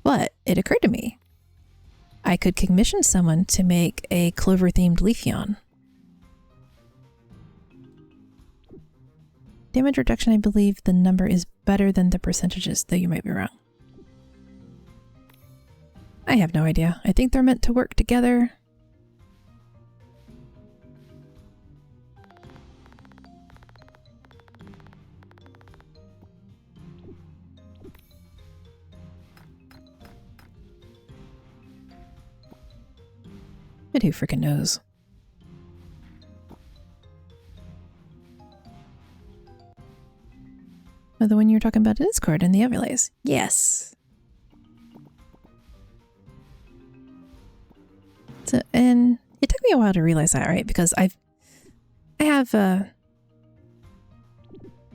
Speaker 1: but it occurred to me I could commission someone to make a clover themed Leafeon. Damage reduction, I believe the number is better than the percentages, though you might be wrong. I have no idea. I think they're meant to work together. But who freaking knows? Oh, the one you were talking about in Discord and the overlays. Yes. So, and it took me a while to realize that, right? Because I have,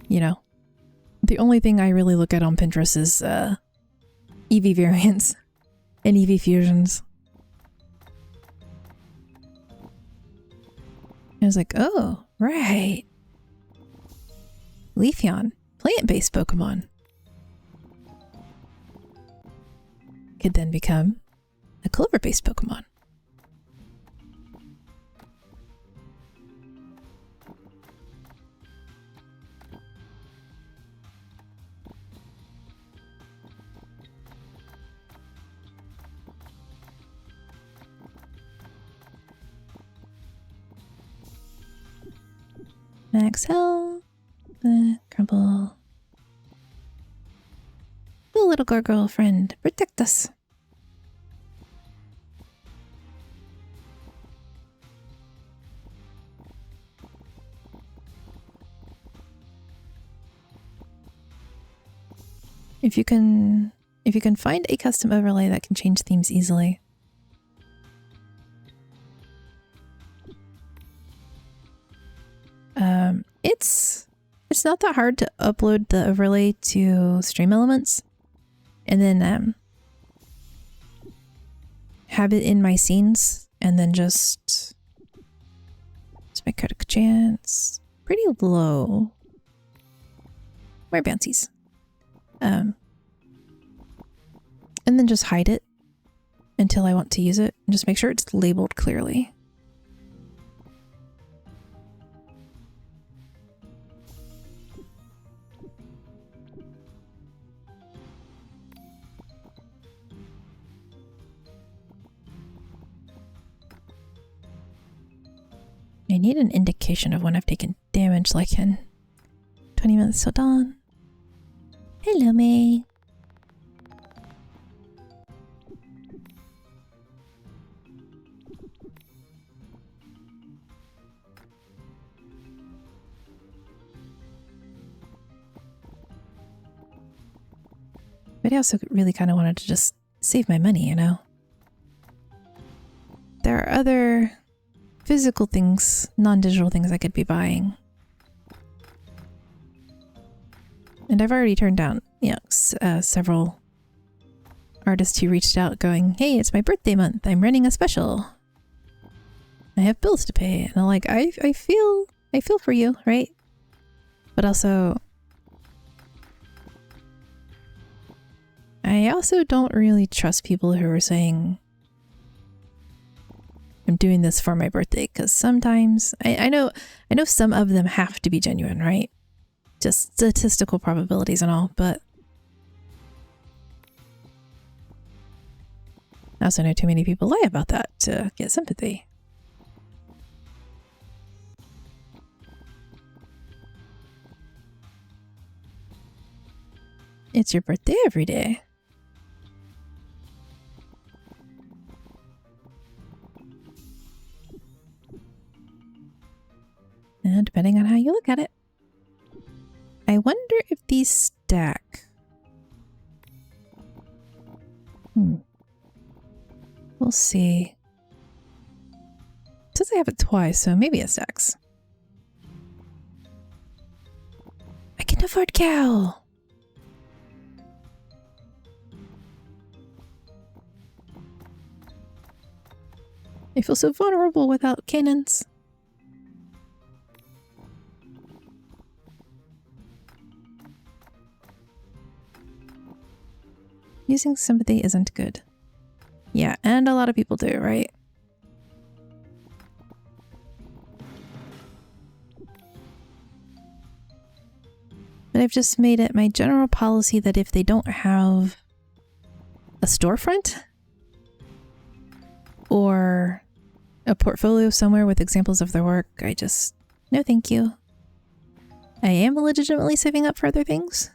Speaker 1: you know, the only thing I really look at on Pinterest is EV variants and EV fusions. I was like, oh, right. Leafeon, plant-based Pokemon. Could then become a clover-based Pokemon. Max health, crumble. The little gargoyle friend, protect us. If you can find a custom overlay that can change themes easily. It's not that hard to upload the overlay to Stream Elements and then have it in my scenes and then just my critic chance pretty low. More bouncies. And then just hide it until I want to use it and just make sure it's labeled clearly. I need an indication of when I've taken damage, like in 20 minutes till dawn. Hello, May. But I also really kind of wanted to just save my money, you know? There are other physical things, non-digital things I could be buying. And I've already turned down, you know, several artists who reached out going, hey, it's my birthday month. I'm running a special. I have bills to pay. And I'm like, I feel for you, right? But also, I also don't really trust people who are saying, I'm doing this for my birthday, because sometimes I know some of them have to be genuine, right? Just statistical probabilities and all, but I also know too many people lie about that to get sympathy. It's your birthday every day. And depending on how you look at it. I wonder if these stack. We'll see. It says I have it twice, so maybe it stacks. I can afford cow! I feel so vulnerable without cannons. Using sympathy isn't good. Yeah, and a lot of people do, right? But I've just made it my general policy that if they don't have a storefront, or a portfolio somewhere with examples of their work. No thank you. I am legitimately saving up for other things.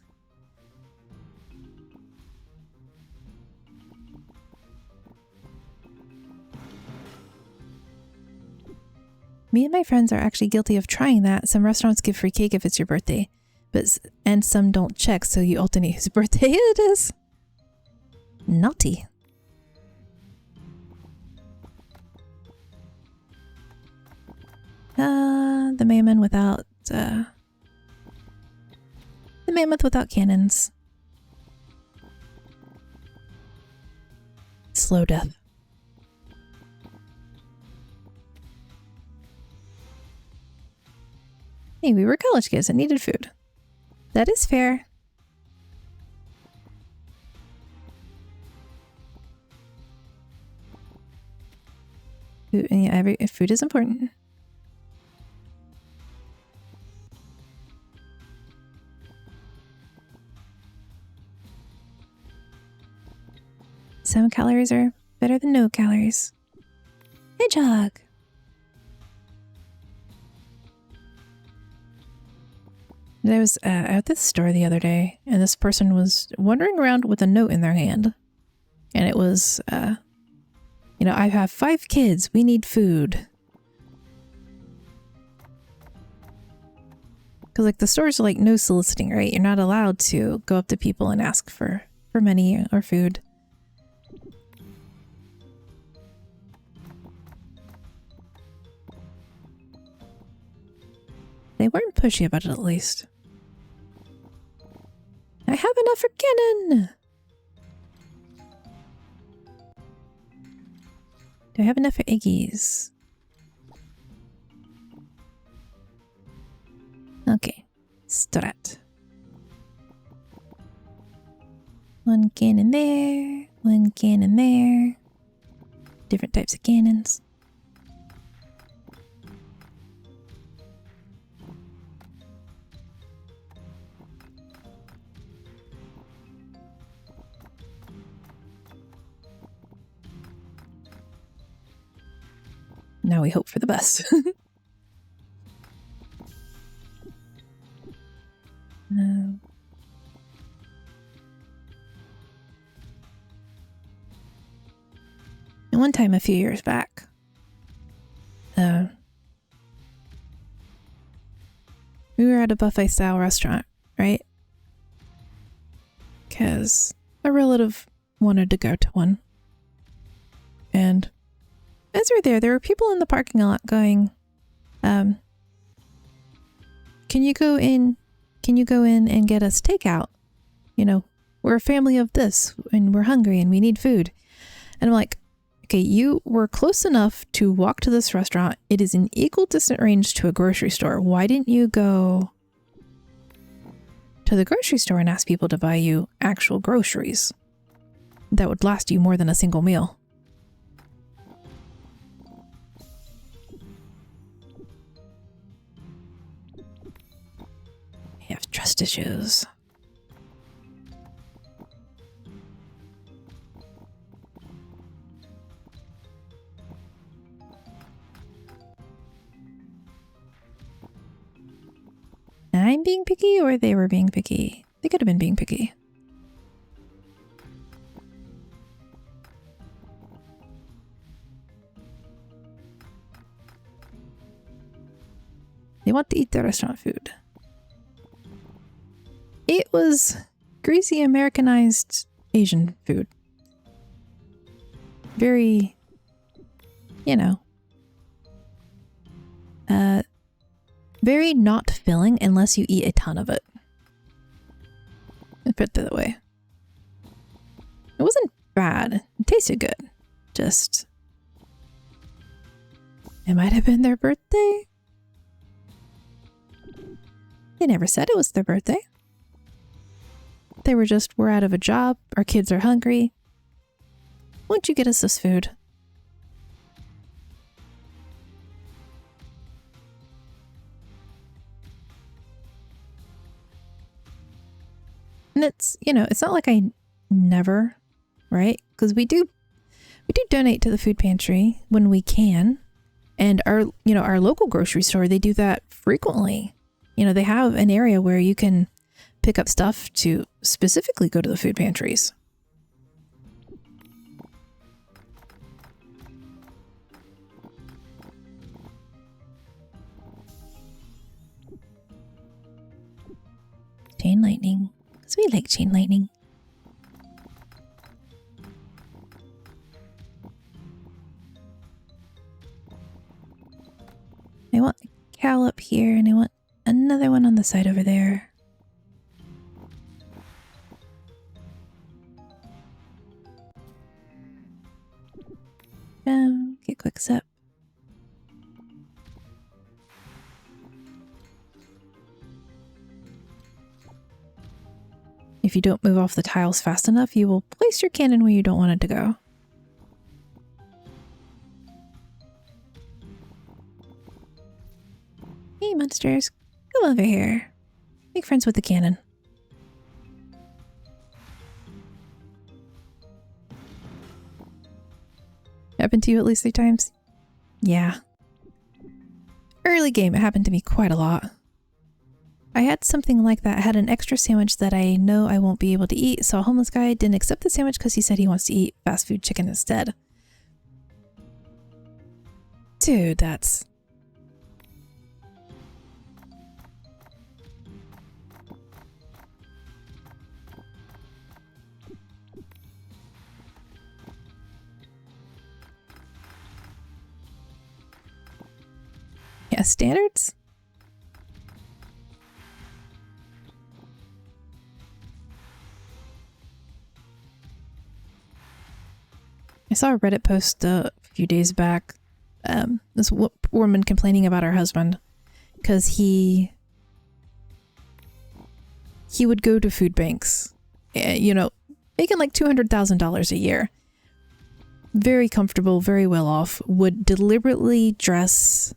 Speaker 1: Me and my friends are actually guilty of trying that. Some restaurants give free cake if it's your birthday, and some don't check, so you alternate whose birthday it is. Naughty. The mammoth without cannons. Slow death. Hey, we were college kids and needed food. That is fair. Food is important. Some calories are better than no calories. Hedgehog. I was at this store the other day, and this person was wandering around with a note in their hand. And it was, I have 5 kids. We need food. Because, like, the stores are, like, no soliciting, right? You're not allowed to go up to people and ask for money or food. They weren't pushy about it, at least. I have enough for cannon! Do I have enough for eggies? Okay. Strat. 1 cannon there. 1 cannon there. Different types of cannons. Now we hope for the best. No. And one time a few years back, we were at a buffet style restaurant, right? Because a relative wanted to go to one. And as we're there were people in the parking lot going, can you go in and get us takeout? We're a family of this and we're hungry and we need food. And I'm like, okay, you were close enough to walk to this restaurant. It is in equal distant range to a grocery store. Why didn't you go to the grocery store and ask people to buy you actual groceries that would last you more than a single meal? You have trust issues. I'm being picky, or they were being picky? They could have been being picky. They want to eat their restaurant food. It was greasy Americanized Asian food. Very, very not filling unless you eat a ton of it. Let's put it that way. It wasn't bad. It tasted good. Just, it might have been their birthday. They never said it was their birthday. They were just, we're out of a job, our kids are hungry. Won't you get us this food? And it's, it's not like I never, right? Because we do We do donate to the food pantry when we can. And our local grocery store, they do that frequently. They have an area where you can pick up stuff to specifically go to the food pantries. Chain lightning, because we like chain lightning. I want a cow up here, and I want another one on the side over there. Get quick sip. If you don't move off the tiles fast enough, you will place your cannon where you don't want it to go. Hey monsters, come over here. Make friends with the cannon. Happened to you at least 3 times? Yeah. Early game, it happened to me quite a lot. I had something like that. I had an extra sandwich that I know I won't be able to eat, so a homeless guy didn't accept the sandwich because he said he wants to eat fast food chicken instead. Dude, that's... Yeah, standards? I saw a Reddit post a few days back. This woman complaining about her husband because he would go to food banks, making like $200,000 a year. Very comfortable, very well off, would deliberately dress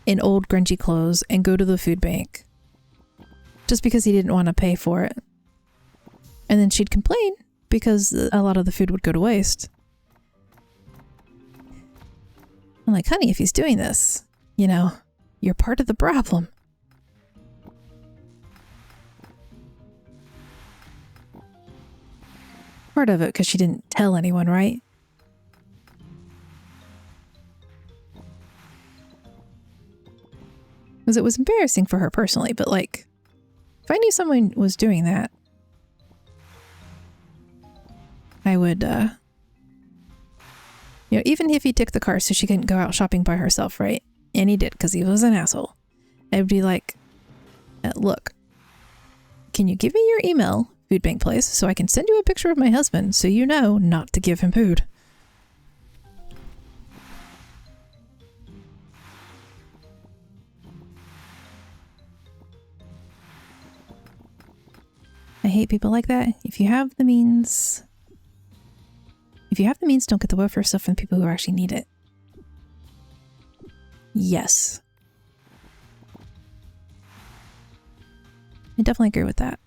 Speaker 1: in old grungy clothes and go to the food bank just because he didn't want to pay for it. And then she'd complain because a lot of the food would go to waste. I'm like, honey, if he's doing this, you're part of the problem. Part of it because she didn't tell anyone, right? Because it was embarrassing for her personally, but like, if I knew someone was doing that, I would, even if he took the car so she couldn't go out shopping by herself, right? And he did, because he was an asshole. I'd be like, look, can you give me your email, food bank place, so I can send you a picture of my husband so you know not to give him food? I hate people like that. If you have the means, don't get the welfare stuff from people who actually need it. Yes. I definitely agree with that.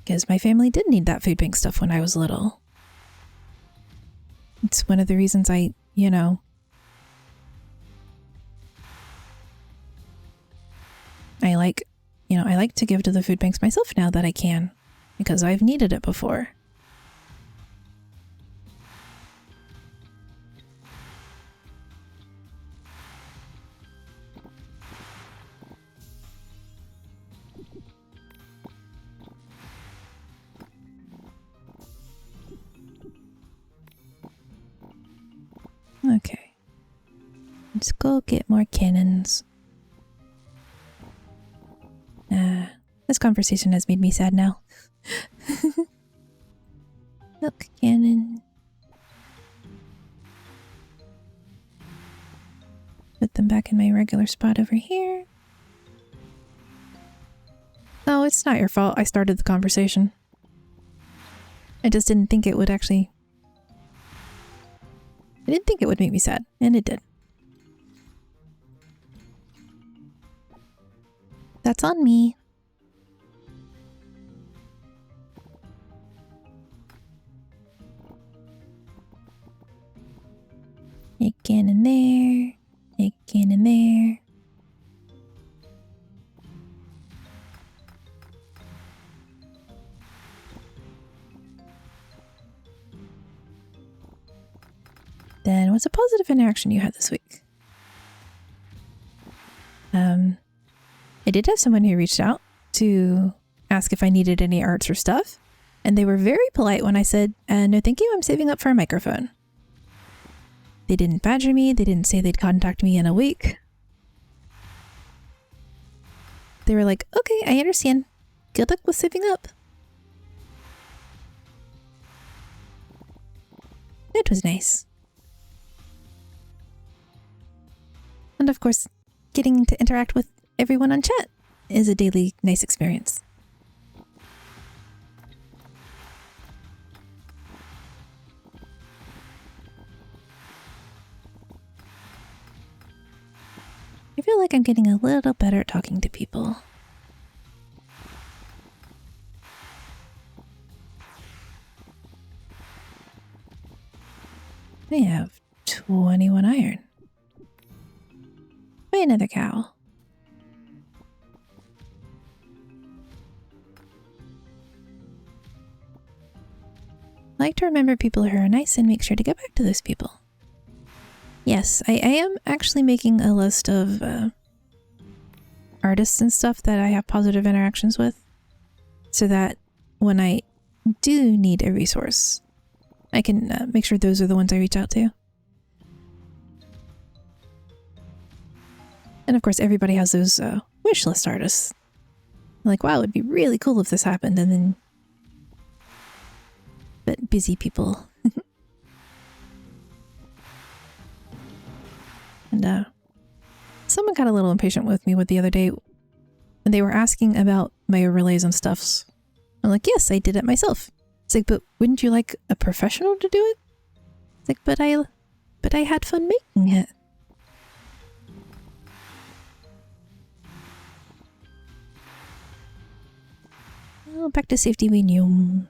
Speaker 1: Because my family did need that food bank stuff when I was little. It's one of the reasons I like to give to the food banks myself now that I can, because I've needed it before. Okay. Let's go get more cannons. This conversation has made me sad now. Milk cannon. Put them back in my regular spot over here. No, it's not your fault. I started the conversation. I just didn't think it would actually... I didn't think it would make me sad, and it did. That's on me. Egg cannon there. Egg cannon there. Then what's a positive interaction you had this week? I did have someone who reached out to ask if I needed any arts or stuff, and they were very polite when I said, no thank you, I'm saving up for a microphone. They didn't badger me, they didn't say they'd contact me in a week. They were like, okay, I understand. Good luck with saving up. It was nice. And of course, getting to interact with everyone on chat is a daily nice experience. I feel like I'm getting a little better at talking to people. I have 21 iron. Buy another cow. I like to remember people who are nice and make sure to get back to those people. Yes, I am actually making a list of artists and stuff that I have positive interactions with, so that when I do need a resource, I can make sure those are the ones I reach out to. And of course, everybody has those wish list artists. Like, wow, it'd be really cool if this happened, and then... But busy people. And someone got a little impatient with me the other day when they were asking about my overlays and stuffs. I'm like, yes, I did it myself. It's like, but wouldn't you like a professional to do it? It's like, but I had fun making it. Oh, back to safety we knew.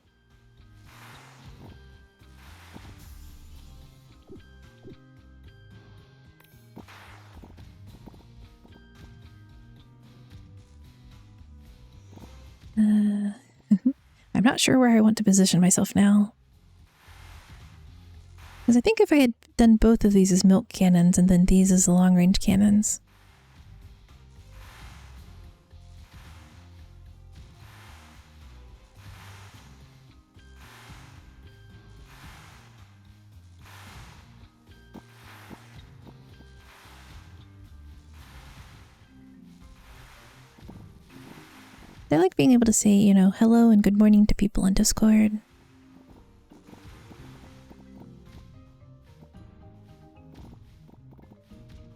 Speaker 1: I'm not sure where I want to position myself now. Because I think if I had done both of these as milk cannons and then these as the long-range cannons. I like being able to say, you know, hello and good morning to people on Discord.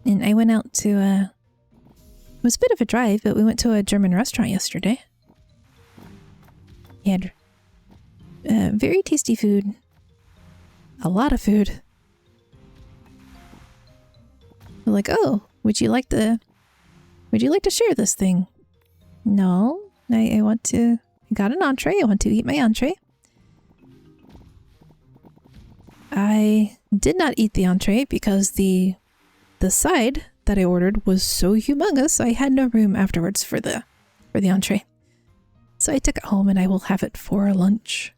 Speaker 1: And I went out to, it was a bit of a drive, but we went to a German restaurant yesterday. He had very tasty food. A lot of food. We're like, oh, would you like to share this thing? No. I want to... I got an entree. I want to eat my entree. I did not eat the entree because the side that I ordered was so humongous I had no room afterwards for the entree. So I took it home and I will have it for lunch.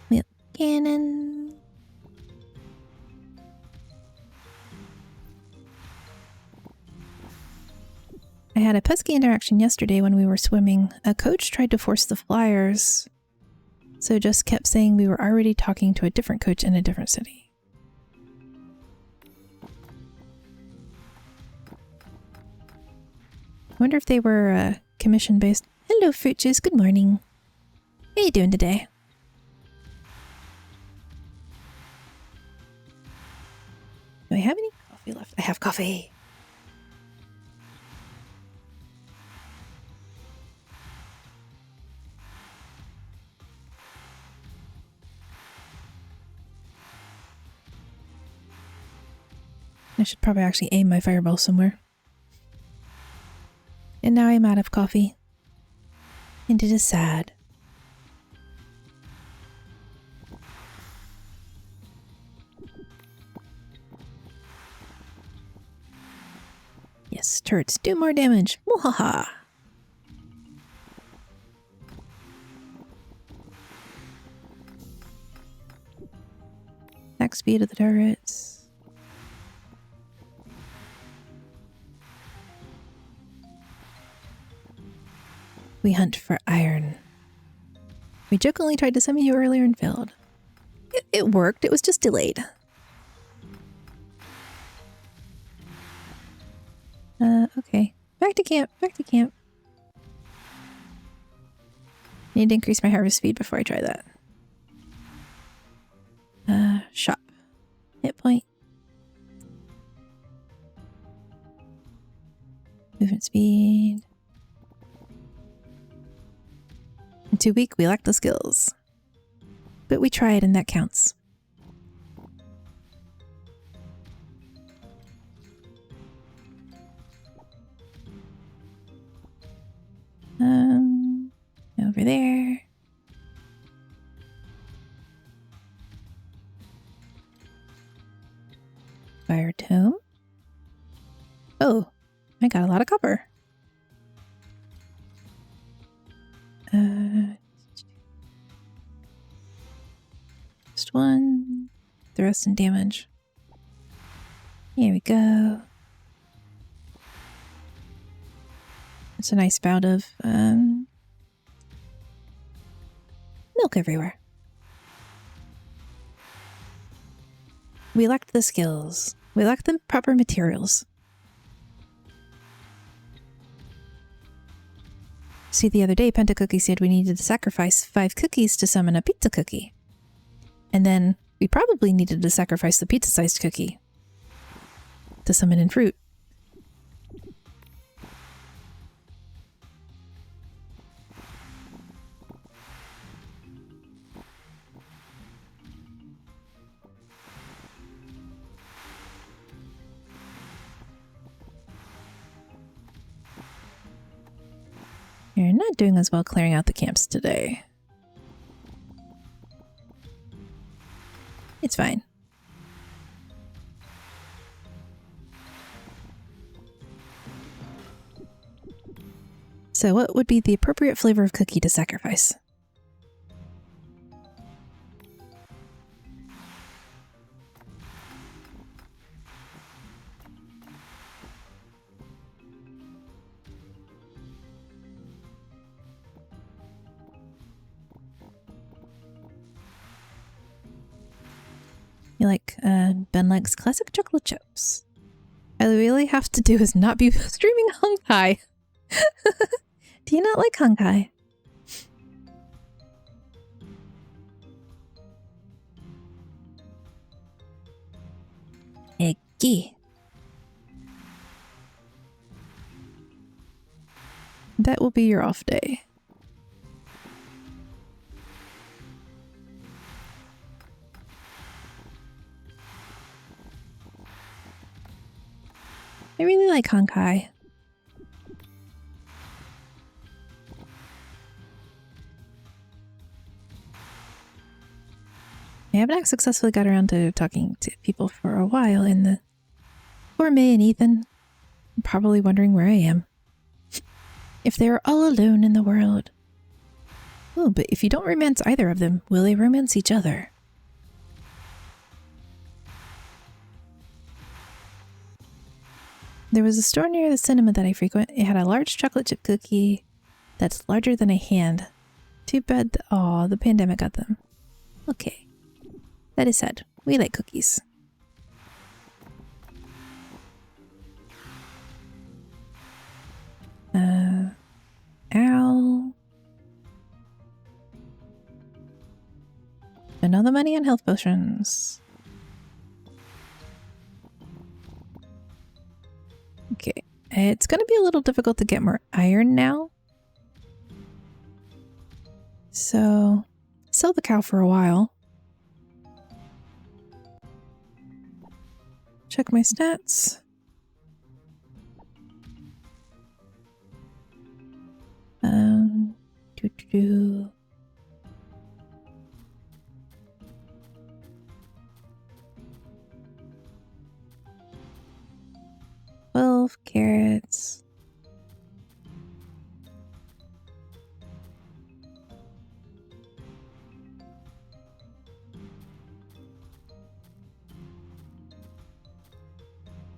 Speaker 1: Milk cannon. I had a pesky interaction yesterday when we were swimming. A coach tried to force the flyers, so just kept saying we were already talking to a different coach in a different city. I wonder if they were commission-based. Hello, Fruit Juice. Good morning. How you doing today? Do I have any coffee left? I have coffee. I should probably actually aim my fireball somewhere. And now I'm out of coffee. And it is sad. turrets do more damage. Mwahaha. Max speed of the turrets. We hunt for iron. We jokingly tried to summon you earlier and failed. It worked, it was just delayed. Okay. Back to camp, back to camp. Need to increase my harvest speed before I try that. Shop. Hit point. Movement speed. I'm too weak, we lack the skills. But we tried and that counts. Over there. Fire tome. Oh, I got a lot of copper. Just one. The rest in damage. Here we go. It's a nice bout of milk everywhere. We lacked the skills. We lacked the proper materials. See, the other day, Pentacookie said we needed to sacrifice 5 cookies to summon a pizza cookie. And then we probably needed to sacrifice the pizza-sized cookie to summon in fruit. You're not doing as well clearing out the camps today. It's fine. So what would be the appropriate flavor of cookie to sacrifice? You like Ben likes classic chocolate chips. All we really have to do is not be streaming Honkai. Do you not like Honkai? Eggy. That will be your off day. I really like Honkai. I haven't successfully got around to talking to people for a while, and the poor May and Ethan are probably wondering where I am. If they are all alone in the world. Oh, but if you don't romance either of them, will they romance each other? There was a store near the cinema that I frequent. It had a large chocolate chip cookie that's larger than a hand. Too bad the pandemic got them. Okay. That is sad. We like cookies. Ow. Spend all the money on health potions. Okay. It's going to be a little difficult to get more iron now. So, sell the cow for a while. Check my stats. Well, 12 carrots.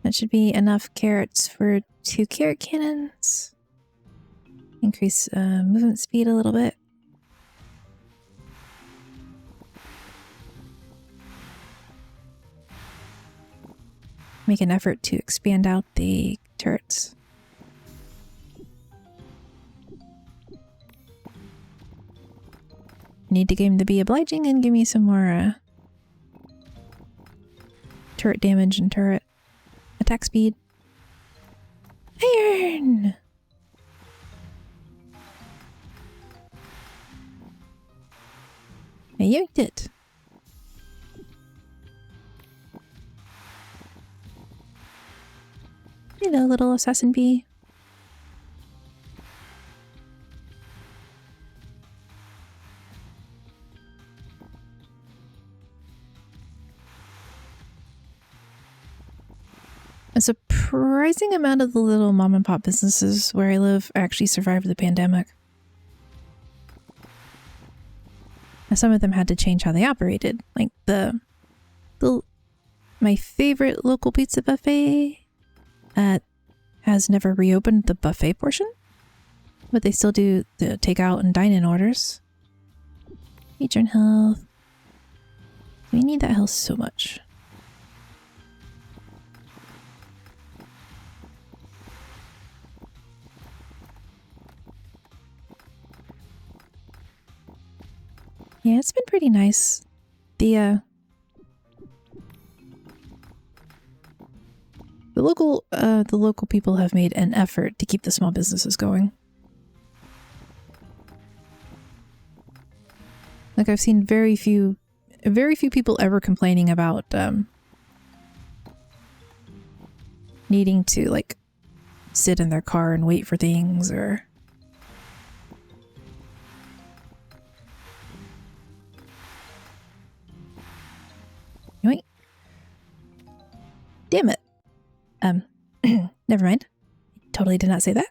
Speaker 1: That should be enough carrots for 2 carrot cannons. Increase movement speed a little bit. Make an effort to expand out the turrets. Need the game to be obliging and give me some more turret damage and turret attack speed. Iron! I yanked it. Hello, little assassin bee. A surprising amount of the little mom and pop businesses where I live actually survived the pandemic. And some of them had to change how they operated. Like my favorite local pizza buffet has never reopened the buffet portion, but they still do the takeout and dine-in orders. Patron health. We need that health so much. Yeah, it's been pretty nice. The local people have made an effort to keep the small businesses going. Like I've seen very few people ever complaining about needing to like sit in their car and wait for things or wait. Damn it. Never mind. Totally did not say that.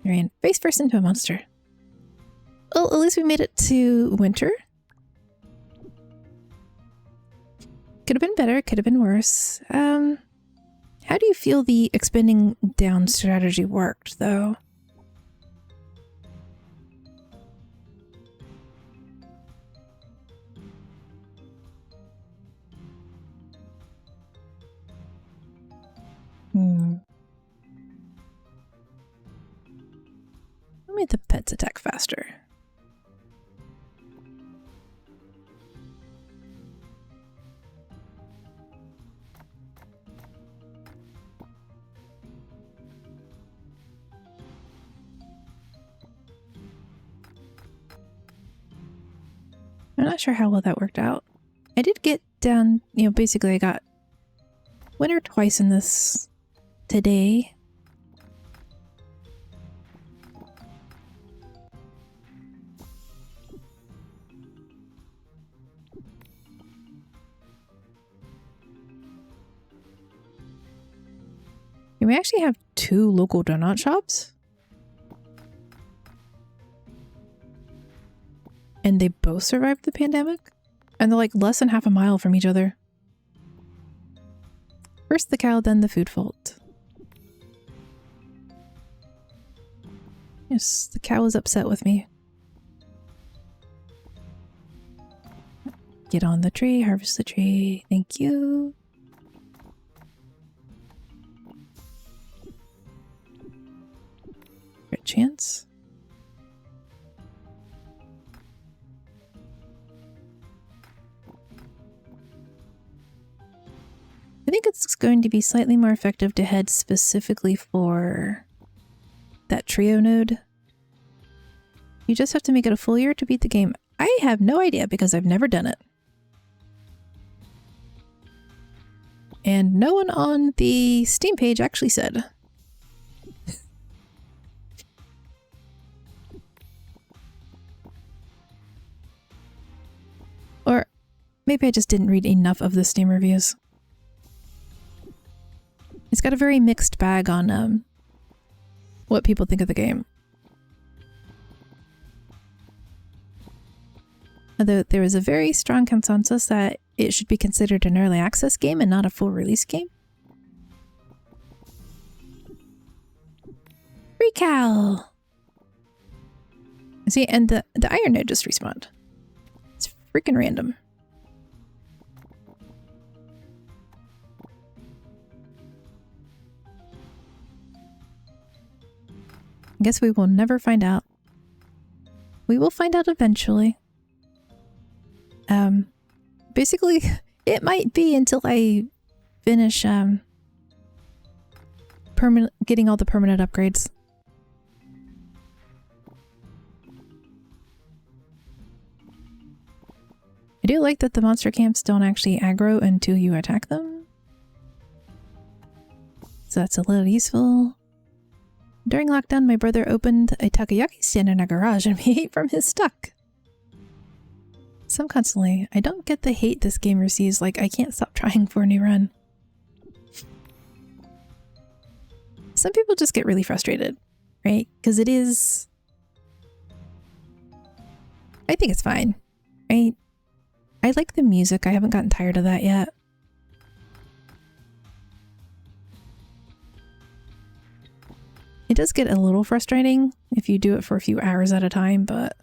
Speaker 1: I ran face first into a monster. Well, at least we made it to winter. Could have been better, could have been worse. How do you feel the expanding down strategy worked, though? Made the pets attack faster. I'm not sure how well that worked out. I did get down, basically I got winter twice in this today. We actually have 2 local donut shops. And they both survived the pandemic. And they're like less than half a mile from each other. First the cow, then the food fault. Yes, the cow is upset with me. Get on the tree, harvest the tree. Thank you. Good chance. I think it's going to be slightly more effective to head specifically for that trio node. You just have to make it a full year to beat the game. I have no idea because I've never done it. And no one on the Steam page actually said. Or maybe I just didn't read enough of the Steam reviews. It's got a very mixed bag on what people think of the game. Although there is a very strong consensus that it should be considered an early access game and not a full release game. Recal! See, and the iron node just respawned. It's freaking random. I guess we will never find out. We will find out eventually. Basically, it might be until I finish getting all the permanent upgrades. I do like that the monster camps don't actually aggro until you attack them. So that's a little useful. During lockdown, my brother opened a takoyaki stand in our garage and we ate from his stock. Some constantly, I don't get the hate this game receives, like I can't stop trying for a new run. Some people just get really frustrated, right? Because it is... I think it's fine, right? I like the music, I haven't gotten tired of that yet. It does get a little frustrating if you do it for a few hours at a time, but...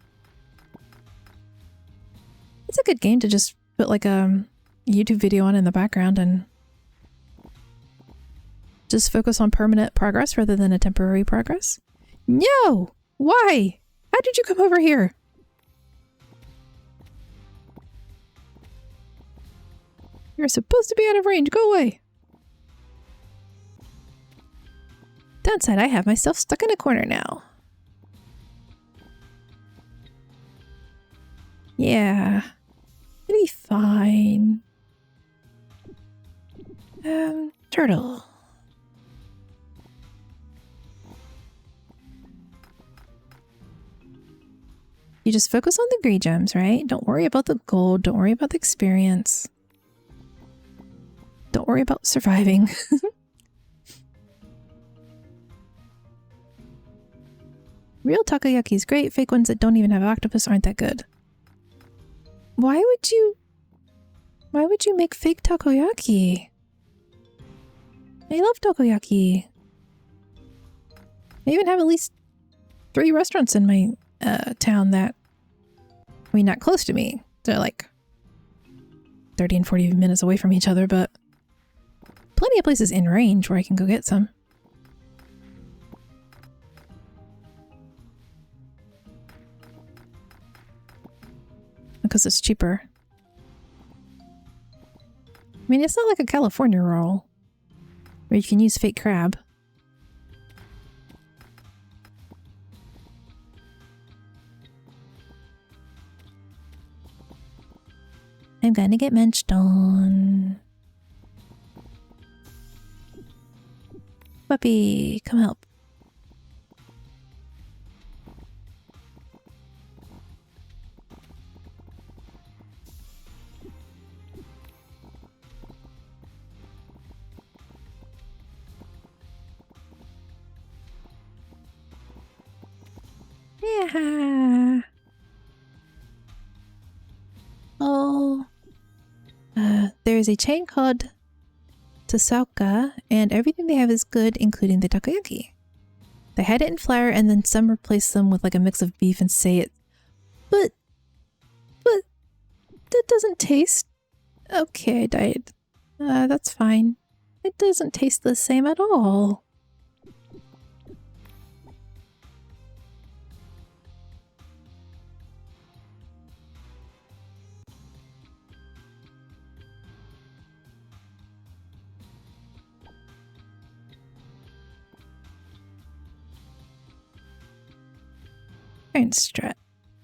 Speaker 1: it's a good game to just put like a YouTube video on in the background and just focus on permanent progress rather than a temporary progress. No! Why? How did you come over here? You're supposed to be out of range. Go away. Downside, I have myself stuck in a corner now. Yeah. It'll be fine. Turtle. You just focus on the green gems, right? Don't worry about the gold. Don't worry about the experience. Don't worry about surviving. Real takoyaki is great. Fake ones that don't even have octopus aren't that good. Why would you make fake takoyaki? I love takoyaki. I even have at least 3 restaurants in my town that, I mean, not close to me. They're like 30 and 40 minutes away from each other, but plenty of places in range where I can go get some. Because it's cheaper. I mean, it's not like a California roll where you can use fake crab. I'm gonna get munched on. Puppy, come help. Yeah. Oh. There's a chain called Tasauka, and everything they have is good, including the takoyaki. They had it in flour, and then some replaced them with like a mix of beef and say it. But that doesn't taste... Okay, I died. That's fine. It doesn't taste the same at all. Iron Strat.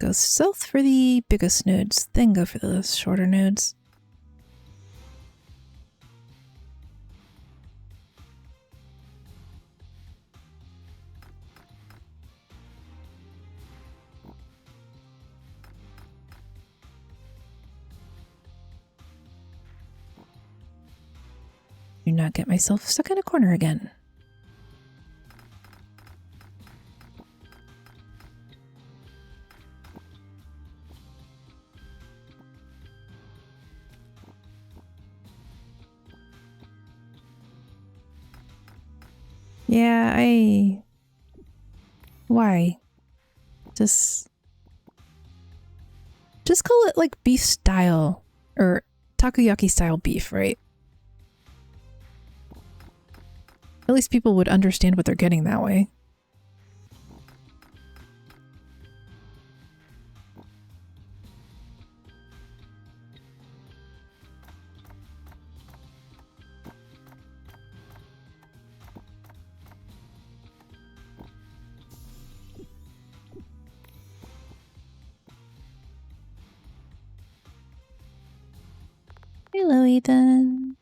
Speaker 1: Go south for the biggest nodes, then go for the shorter nodes. Do not get myself stuck in a corner again. Yeah, Why? Just call it like beef style or takoyaki style beef, right? At least people would understand what they're getting that way. Hello, Ethan.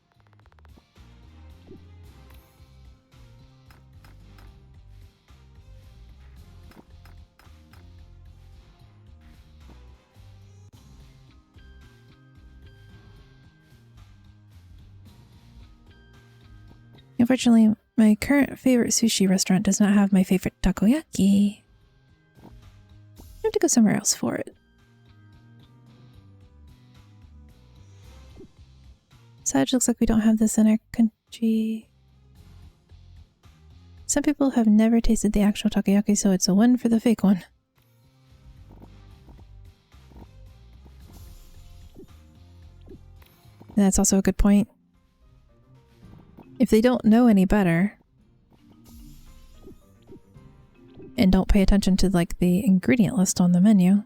Speaker 1: Unfortunately, my current favorite sushi restaurant does not have my favorite takoyaki. I have to go somewhere else for it. Sage, looks like we don't have this in our country. Some people have never tasted the actual takoyaki, so it's a win for the fake one. And that's also a good point. If they don't know any better and don't pay attention to like the ingredient list on the menu,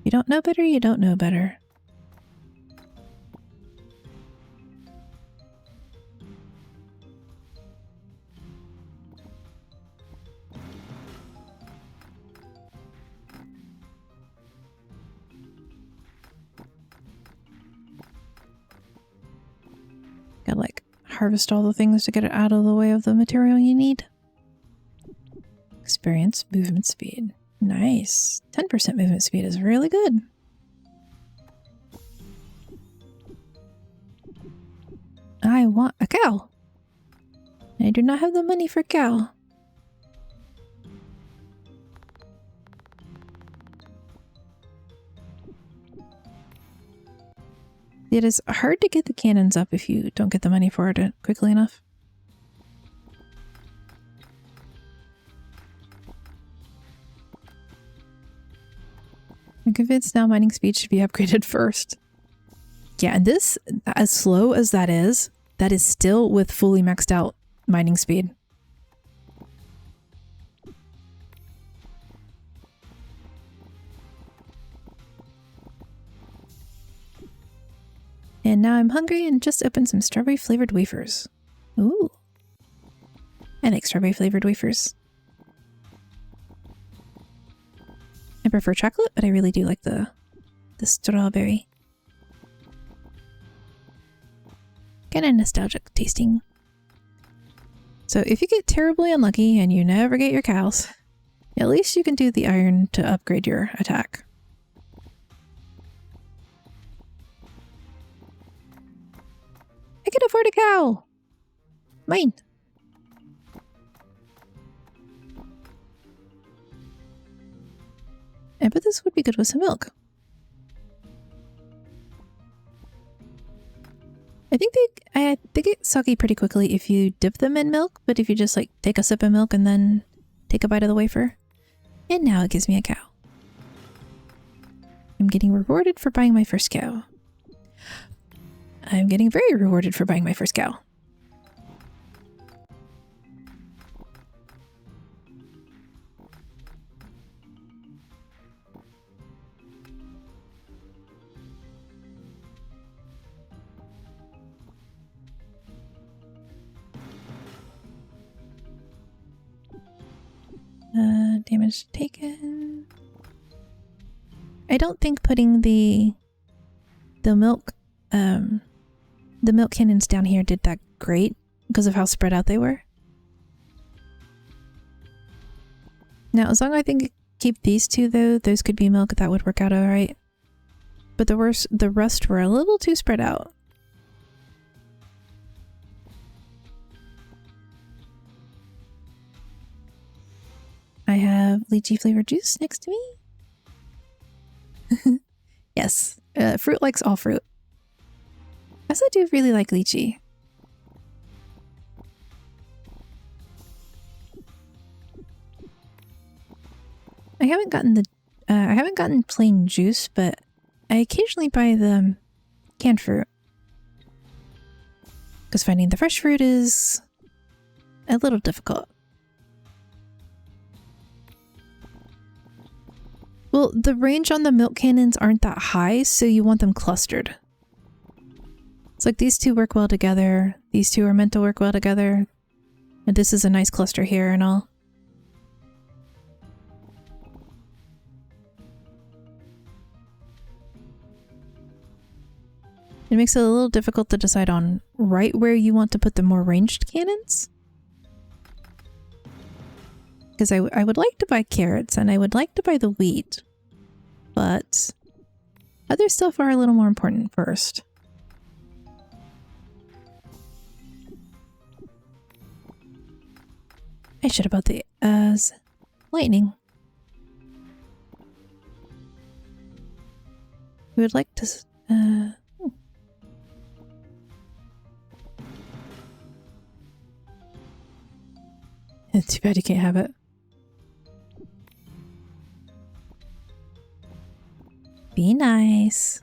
Speaker 1: you don't know better, you don't know better. Gotta like harvest all the things to get it out of the way of the material you need. Experience movement speed. Nice. 10% movement speed is really good. I want a cow. I do not have the money for cow. It is hard to get the cannons up if you don't get the money for it quickly enough. I'm convinced now mining speed should be upgraded first. Yeah, and this, as slow as that is still with fully maxed out mining speed. And now I'm hungry and just opened some strawberry flavored wafers. Ooh. I like strawberry flavored wafers. I prefer chocolate, but I really do like the strawberry. Kind of nostalgic tasting. So if you get terribly unlucky and you never get your cows, at least you can do the iron to upgrade your attack. I can afford a cow! Mine! I bet this would be good with some milk. I think they get soggy pretty quickly if you dip them in milk, but if you just like take a sip of milk and then take a bite of the wafer. And now it gives me a cow. I'm getting rewarded for buying my first cow. I'm getting very rewarded for buying my first cow. Damage taken. I don't think putting the milk cannons down here did that great because of how spread out they were. Now, as long as I think keep these two though, those could be milk, that would work out alright. But the rest were a little too spread out. I have lychee flavored juice next to me. Yes, fruit likes all fruit. I also do really like lychee. I haven't gotten plain juice, but I occasionally buy the canned fruit. Because finding the fresh fruit is a little difficult. Well, the range on the milk cannons aren't that high, so you want them clustered. It's like these two work well together, these two are meant to work well together, and this is a nice cluster here and all. It makes it a little difficult to decide on right where you want to put the more ranged cannons. Because I would like to buy carrots and I would like to buy the wheat, but other stuff are a little more important first. I should have bought the lightning. We would like to Too bad you can't have it. Be nice.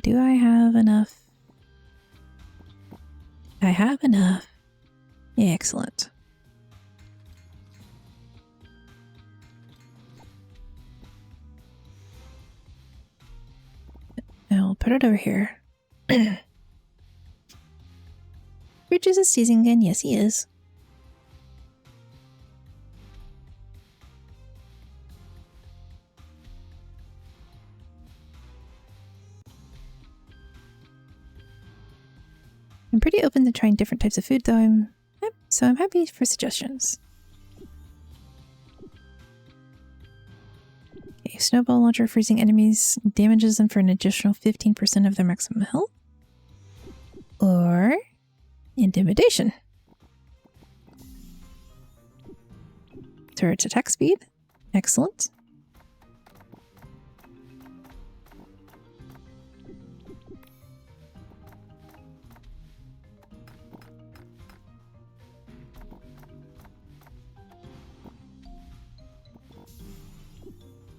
Speaker 1: Do I have enough? I have enough. Yeah, excellent. I'll put it over here. Bridges is teasing again. Yes, he is. I'm pretty open to trying different types of food, though. I'm happy for suggestions. Okay, snowball launcher freezing enemies damages them for an additional 15% of their maximum health. Or intimidation. Turret's attack speed. Excellent.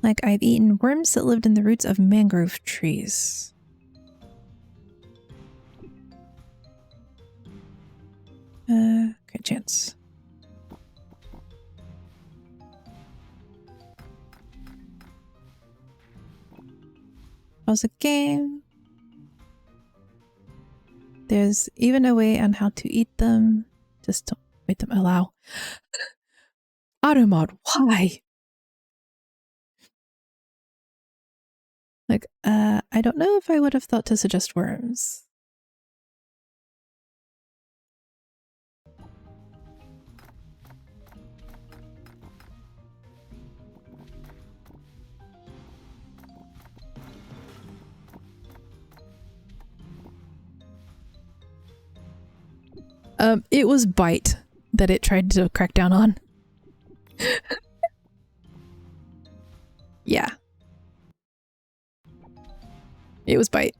Speaker 1: Like, I've eaten worms that lived in the roots of mangrove trees. Good chance. Pause the game. There's even a way on how to eat them. Just don't wait them. Allow. Automod, why? Like, I don't know if I would have thought to suggest worms. It was bite that it tried to crack down on. Yeah. It was bite.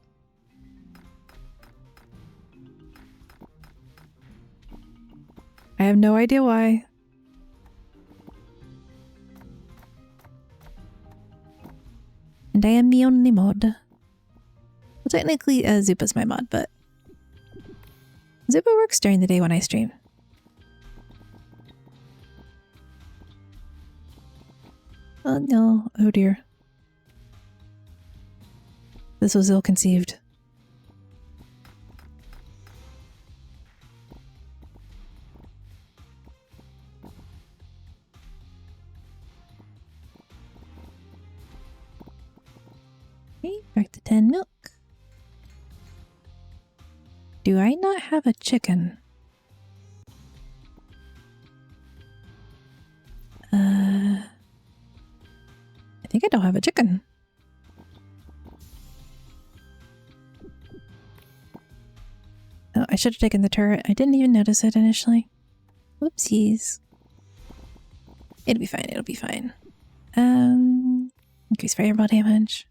Speaker 1: I have no idea why. And I am the only mod. Well, technically, Zupa's my mod, but Zupa works during the day when I stream. Oh no, oh dear. This was ill-conceived. Okay, back to 10 milk. Do I not have a chicken? I think I don't have a chicken. Oh, I should have taken the turret. I didn't even notice it initially. Whoopsies. It'll be fine, it'll be fine. Increase fireball damage.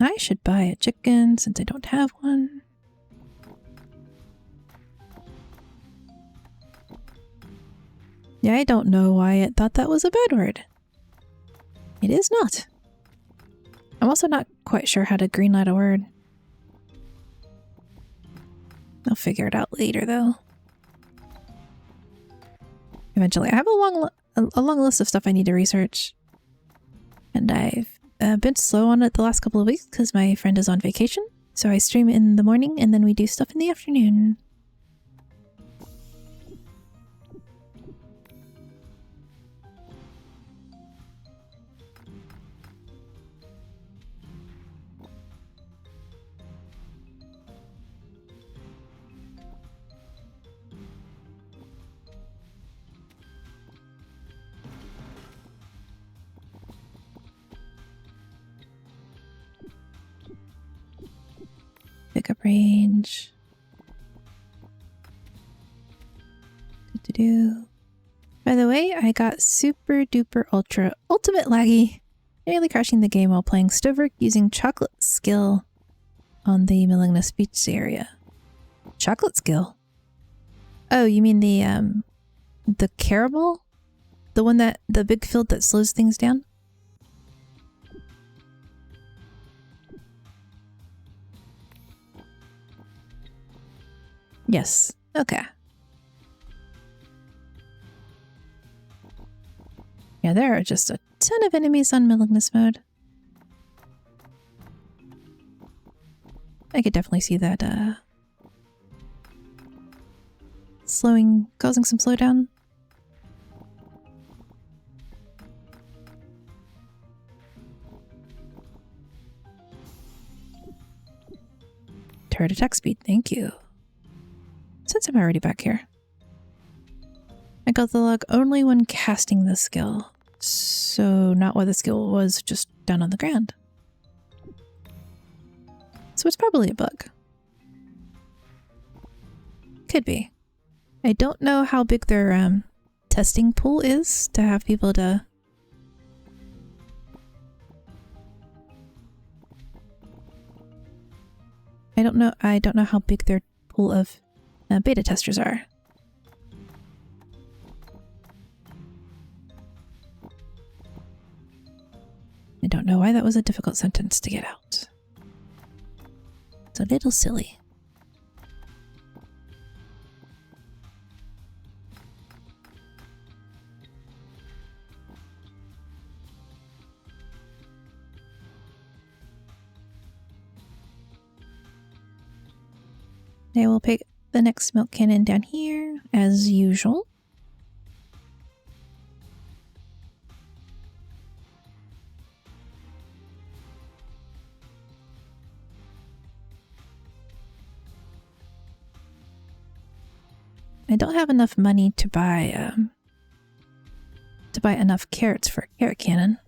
Speaker 1: I should buy a chicken since I don't have one. Yeah, I don't know why it thought that was a bad word. It is not. I'm also not quite sure how to greenlight a word. I'll figure it out later, though. Eventually. I have a long list of stuff I need to research. And I've been slow on it the last couple of weeks because my friend is on vacation. So I stream in the morning and then we do stuff in the afternoon. Pickup range. By the way, I got super duper ultra ultimate laggy, nearly crashing the game while playing Stoverk using chocolate skill on the Malignus Beach area. Chocolate skill? Oh, you mean the caramel? The one that, the big field that slows things down? Yes. Okay. Yeah, there are just a ton of enemies on Malignus mode. I could definitely see that, causing some slowdown. Turret attack speed, thank you. Since I'm already back here. I got the log only when casting the skill. So not while the skill was just down on the ground. So it's probably a bug. Could be. I don't know how big their testing pool is to have people to... I don't know how big their pool of beta testers are. I don't know why that was a difficult sentence to get out. It's a little silly. I will pick the next milk cannon down here, as usual. I don't have enough money to buy enough carrots for a carrot cannon.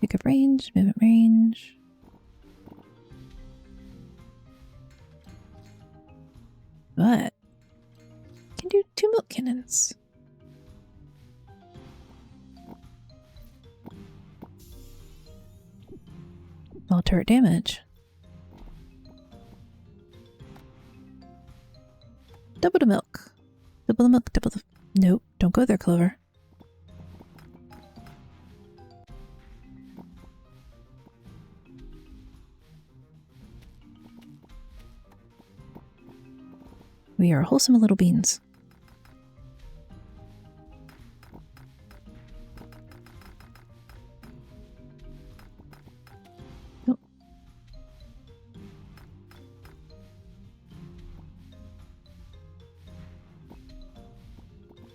Speaker 1: Pick up range, movement range. But I can do 2 milk cannons. All turret damage. Double the milk. Double the milk, double the... Nope, don't go there, Clover. We are wholesome little beans.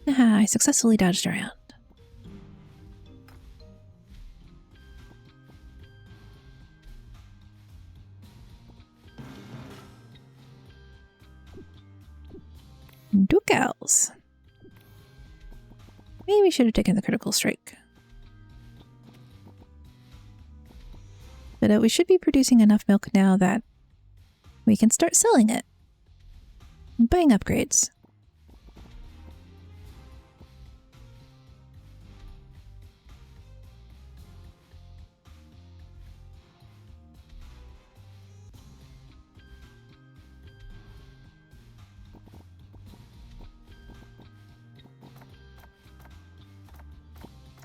Speaker 1: Ah, I successfully dodged around. Ducals. Maybe we should have taken the critical strike. But we should be producing enough milk now that we can start selling it. And buying upgrades.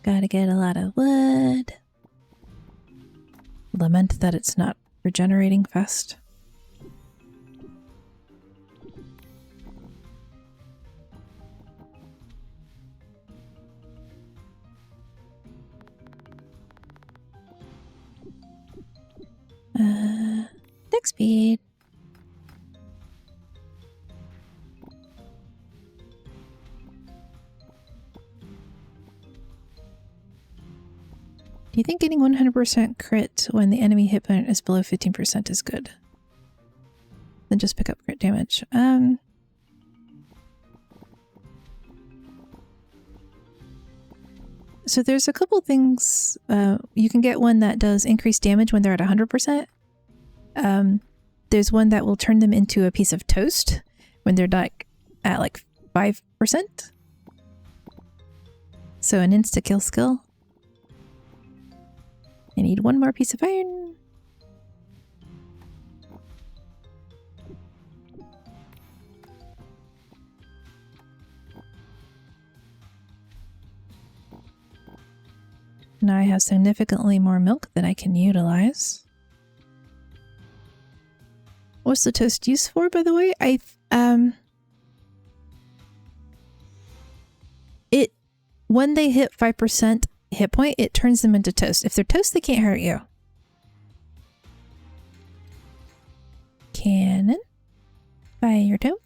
Speaker 1: Gotta get a lot of wood. Lament that it's not regenerating fast. Next speed. Do you think getting 100% crit when the enemy hit point is below 15% is good? Then just pick up crit damage. So there's a couple things. You can get one that does increased damage when they're at 100%. There's one that will turn them into a piece of toast when they're like at like 5%. So an insta-kill skill. I need one more piece of iron. Now I have significantly more milk that I can utilize. What's the toast used for, by the way? When they hit 5% hit point, it turns them into toast. If they're toast, they can't hurt you. Cannon. Fire toe.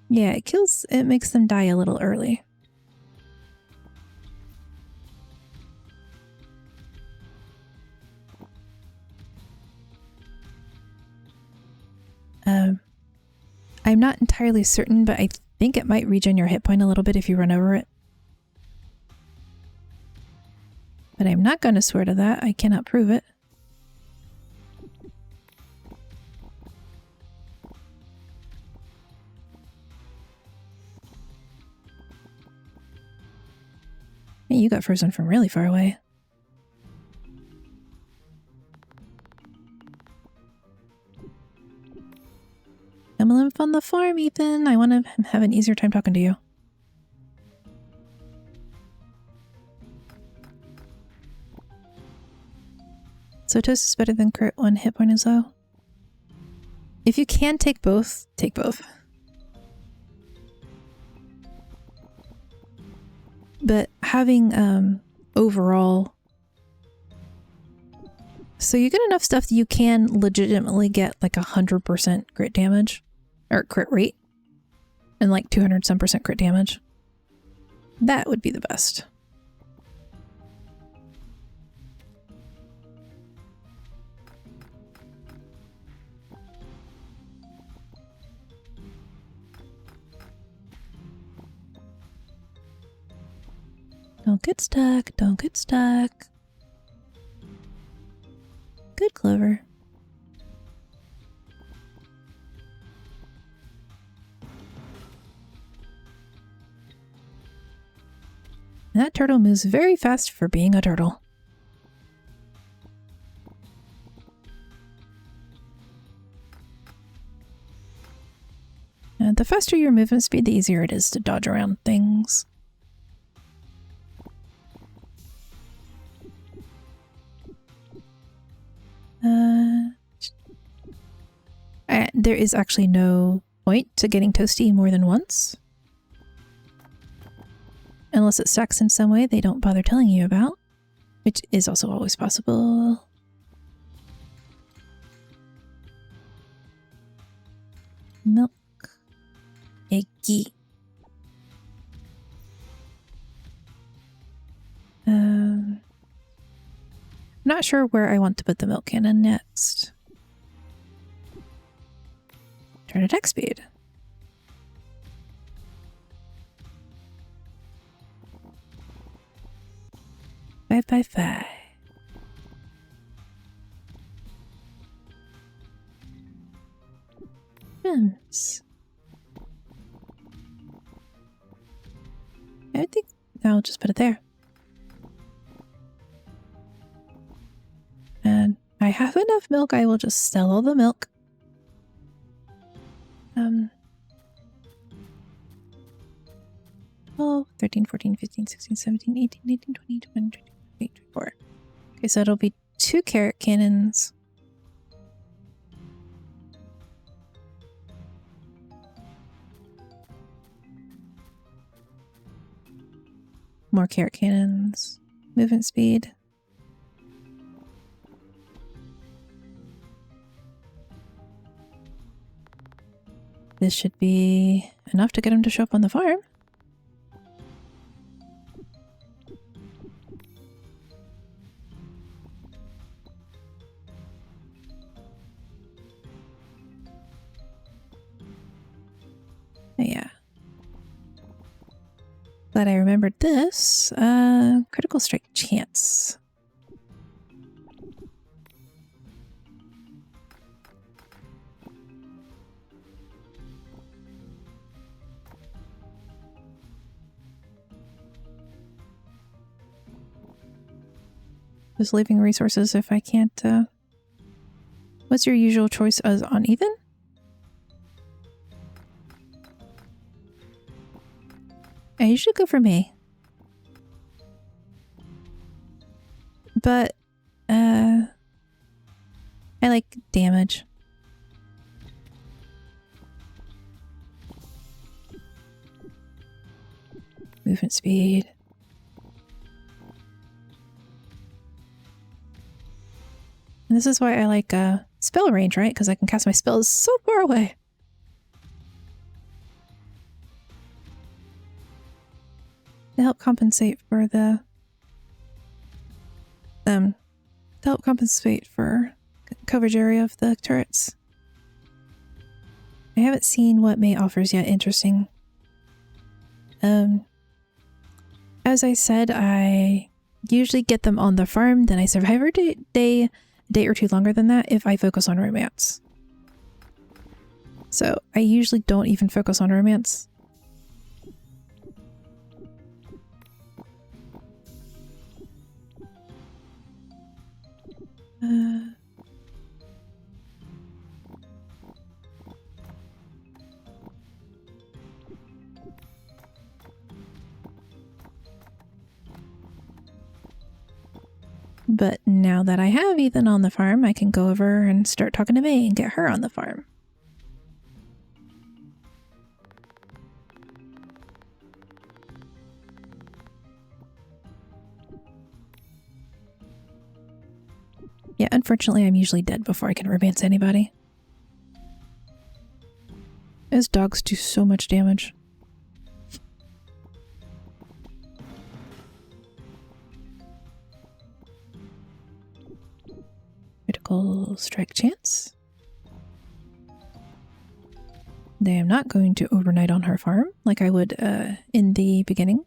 Speaker 1: Yeah, it makes them die a little early. I'm not entirely certain, but I think it might regen your hit point a little bit if you run over it. But I'm not going to swear to that. I cannot prove it. Hey, you got frozen from really far away. Come live on the farm, Ethan. I want to have an easier time talking to you. So toast is better than crit when hit point is low. If you can take both, take both. But having overall, so you get enough stuff that you can legitimately get like 100% crit damage or crit rate and like 200 some percent crit damage. That would be the best. Don't get stuck. Don't get stuck. Good, Clover. That turtle moves very fast for being a turtle. The faster your movement speed, the easier it is to dodge around things. There is actually no point to getting toasty more than once. Unless it stacks in some way they don't bother telling you about, which is also always possible. Eggy. I'm not sure where I want to put the milk cannon next. Turn attack speed. Five by five. Gems. I think I'll just put it there. And I have enough milk. I will just sell all the milk. 12, 13, 14, 15, 16, 17, 18, 19, 20, 21, 22, 23, 24. Okay, so it'll be 2 carrot cannons. More carrot cannons. Movement speed. This should be enough to get him to show up on the farm. Oh, yeah. Glad I remembered this. Critical strike chance. Just leaving resources if I can't, What's your usual choice as on even? I usually go for me. But, I like damage. Movement speed. And this is why I like spell range, right? Because I can cast my spells so far away. To help compensate for the coverage area of the turrets. I haven't seen what May offers yet. Interesting. As I said, I usually get them on the farm, then I survive a day or two longer than that if I focus on romance. So I usually don't even focus on romance. But now that I have Ethan on the farm, I can go over and start talking to May and get her on the farm. Yeah, unfortunately, I'm usually dead before I can romance anybody. Those dogs do so much damage. Critical strike chance. I am not going to overnight on her farm like I would in the beginning.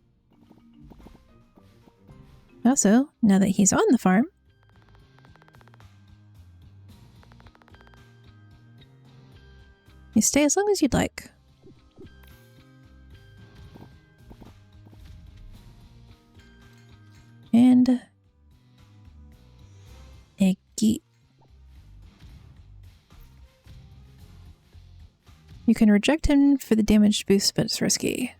Speaker 1: Also, now that he's on the farm, you stay as long as you'd like. And Eggy. You can reject him for the damage boost, but it's risky.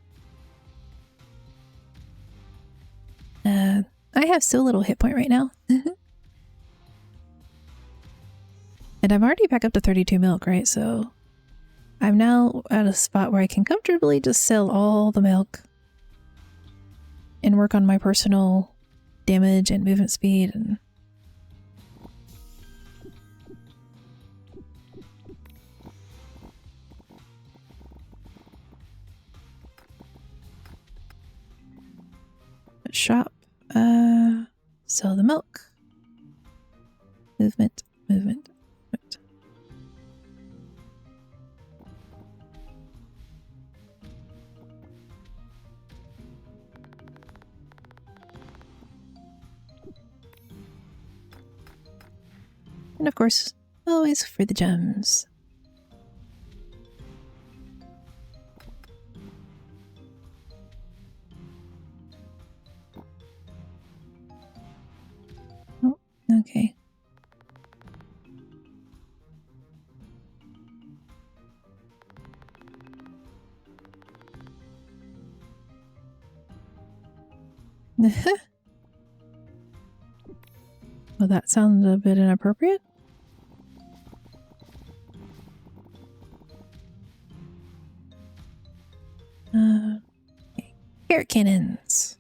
Speaker 1: I have so little hit point right now. And I'm already back up to 32 milk, right? So I'm now at a spot where I can comfortably just sell all the milk and work on my personal damage and movement speed and shop. Sell the milk. Movement, movement, movement. And of course, always for the gems. Oh, okay. Well, that sounds a bit inappropriate. Okay. Carrot cannons.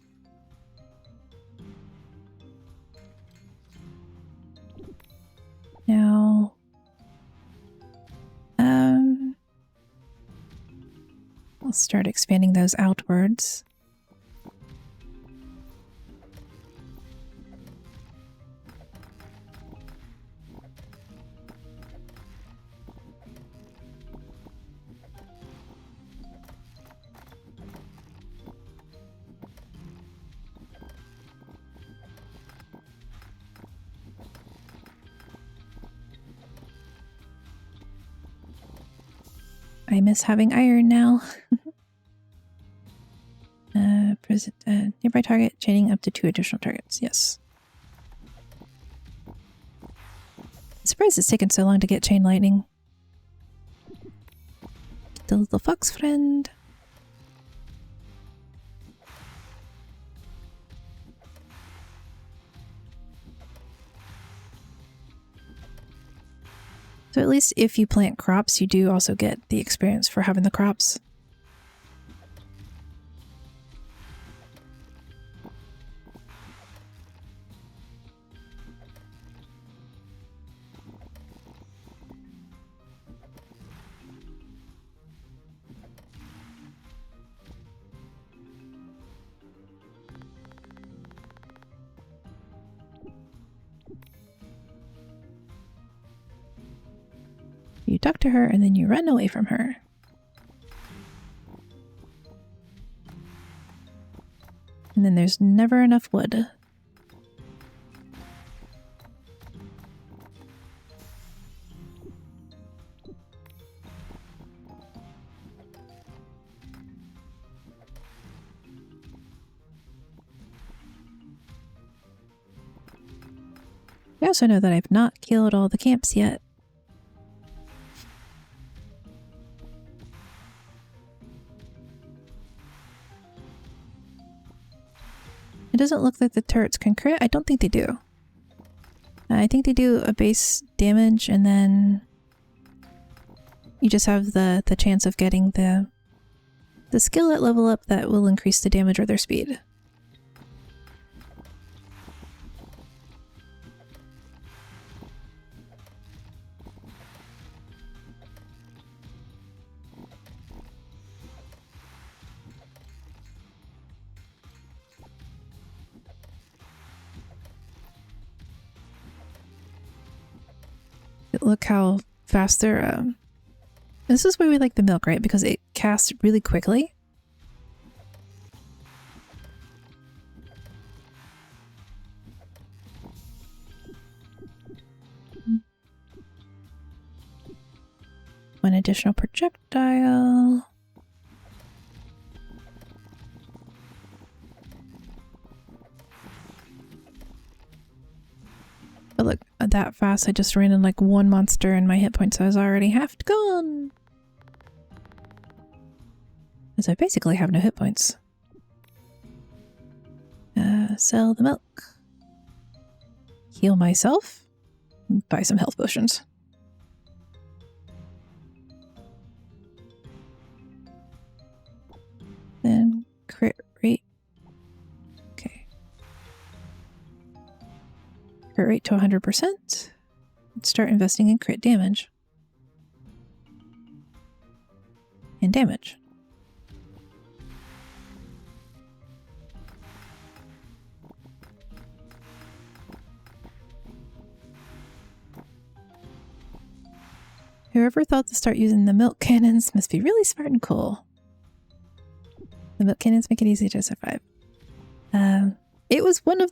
Speaker 1: Now, I'll start expanding those outwards. I miss having iron now. Nearby target, chaining up to 2 additional targets. Yes. I'm surprised it's taken so long to get chain lightning. The little fox friend. So at least if you plant crops, you do also get the experience for having the crops. You talk to her and then you run away from her. And then there's never enough wood. I also know that I've not killed all the camps yet. It doesn't look like the turrets can crit. I don't think they do. I think they do a base damage and then you just have the chance of getting the skill at level up that will increase the damage or their speed. Look how fast they're this is why we like the milk, right? Because it casts really quickly. One additional projectile. But look, that fast I just ran in like one monster and my hit points was already half gone. Because I basically have no hit points. Sell the milk. Heal myself. Buy some health potions. Then crit rate. Okay. Crit rate to 100%. Let's start investing in crit damage. And damage. Whoever thought to start using the milk cannons must be really smart and cool. The milk cannons make it easy to survive. It was one of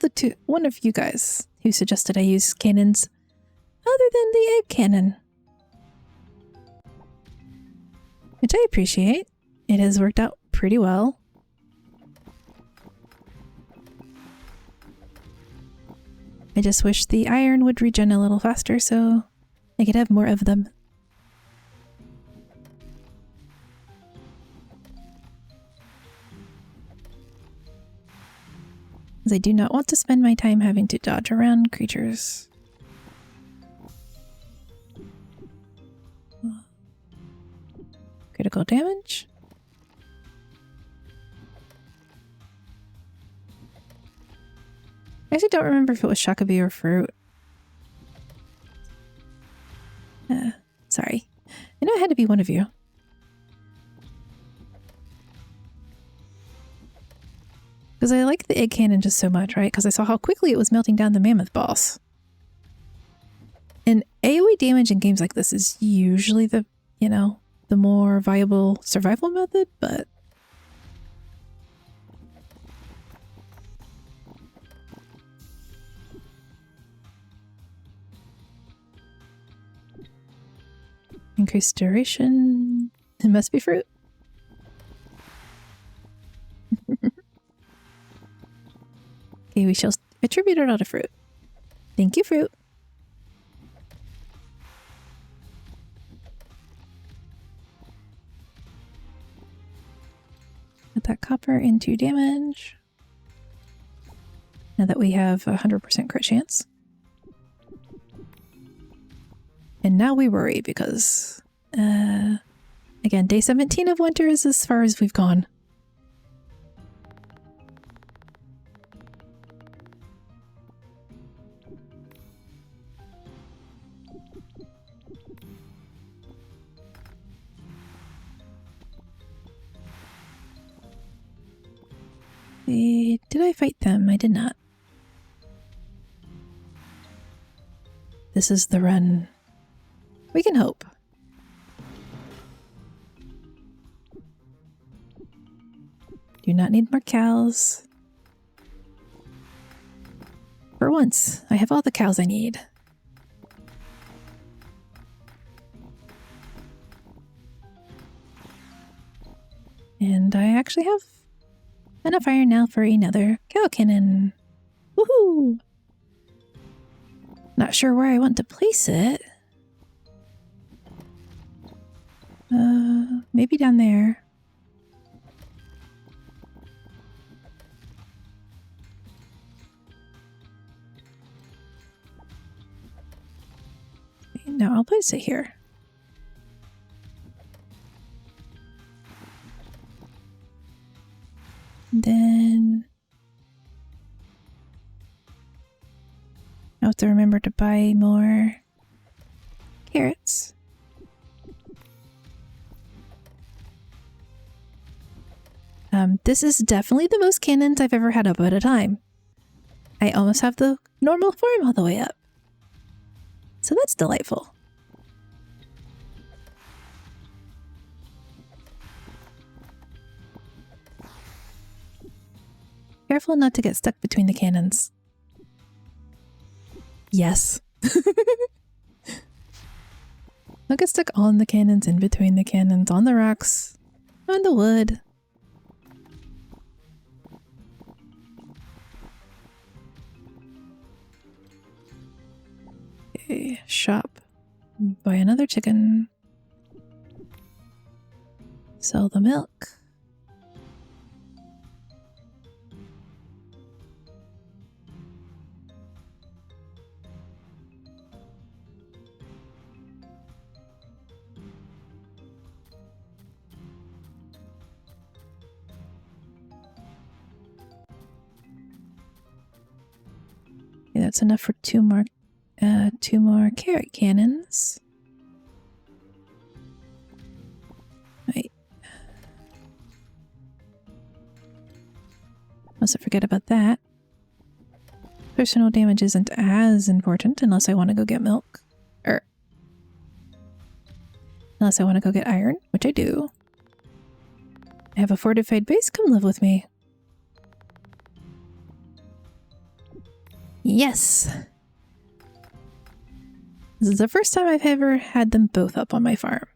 Speaker 1: you guys who suggested I use cannons other than the egg cannon. Which I appreciate. It has worked out pretty well. I just wish the iron would regen a little faster so I could have more of them. As I do not want to spend my time having to dodge around creatures. Critical damage. I actually don't remember if it was Shakabi or fruit. Sorry. I know it had to be one of you. Because I like the egg cannon just so much, right? Because I saw how quickly it was melting down the mammoth boss. And AoE damage in games like this is usually the, you know, the more viable survival method, but... Increased duration. It must be fruit. Okay, we shall attribute it all to fruit. Thank you, fruit. Put that copper into damage. Now that we have 100% crit chance. And now we worry because, again, day 17 of winter is as far as we've gone. Did I fight them? I did not. This is the run. We can hope. Do not need more cows. For once, I have all the cows I need. And I actually have enough iron now for another cow cannon. Woohoo! Not sure where I want to place it. Maybe down there. No, I'll place it here. Then I have to remember to buy more carrots. This is definitely the most cannons I've ever had up at a time. I almost have the normal form all the way up. So that's delightful. Careful not to get stuck between the cannons. Yes. I'll get stuck on the cannons, in between the cannons, on the rocks, on the wood. Okay, shop. Buy another chicken. Sell the milk. Okay, that's enough for two more carrot cannons. Wait. Mustn't forget about that. Personal damage isn't as important unless I want to go get milk. Unless I want to go get iron, which I do. I have a fortified base. Come live with me. Yes! This is the first time I've ever had them both up on my farm.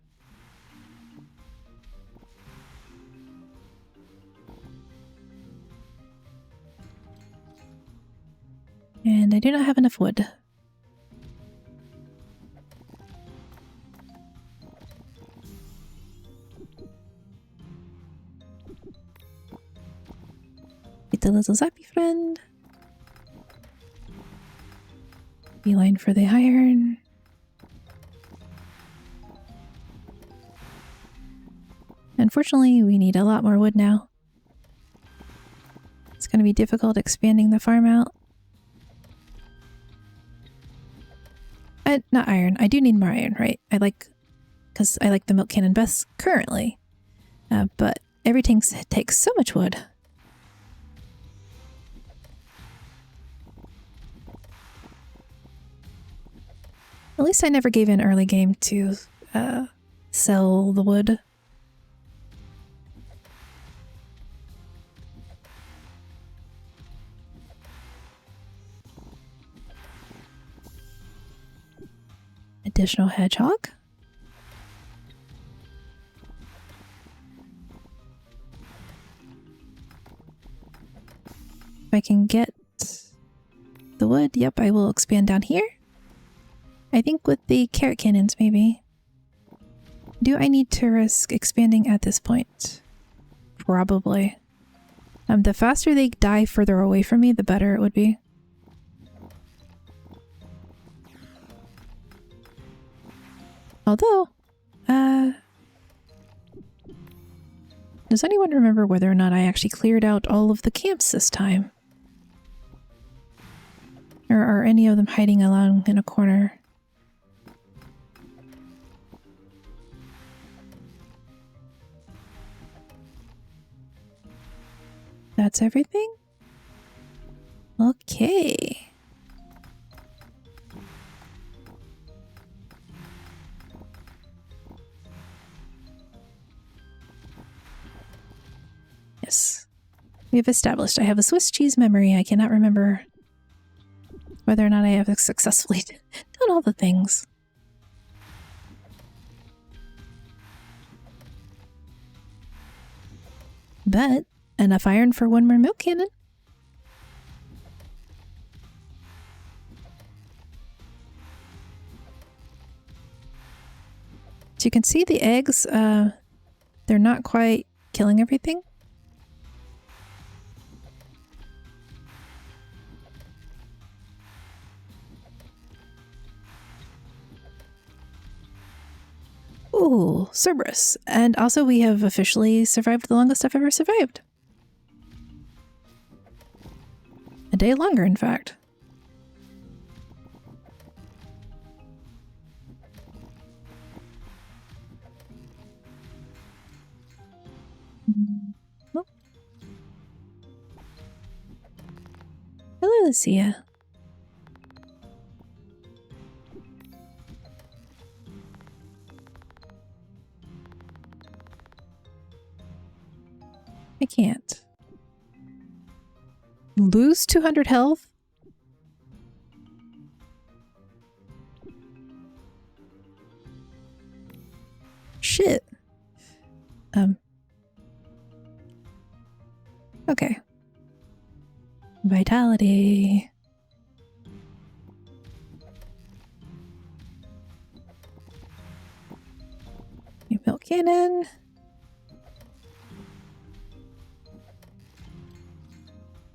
Speaker 1: And I do not have enough wood. Get the little zappy friend. Beeline for the iron. Unfortunately, we need a lot more wood now. It's going to be difficult expanding the farm out. Not iron. I do need more iron, right? Because I like the milk cannon best currently. But everything takes so much wood. At least I never gave in early game to sell the wood. Additional hedgehog. If I can get the wood, yep, I will expand down here. I think with the carrot cannons, maybe. Do I need to risk expanding at this point? Probably. The faster they die further away from me, the better it would be. Although, does anyone remember whether or not I actually cleared out all of the camps this time? Or are any of them hiding along in a corner? That's everything? Okay. Yes. We have established I have a Swiss cheese memory. I cannot remember whether or not I have successfully done all the things. But enough iron for one more milk cannon. So you can see the eggs, they're not quite killing everything. Ooh, Cerberus. And also we have officially survived the longest I've ever survived. A day longer, in fact. Oh. Hello, Lucia. I can't. Lose 200 health? Shit. Okay. Vitality. New milk cannon.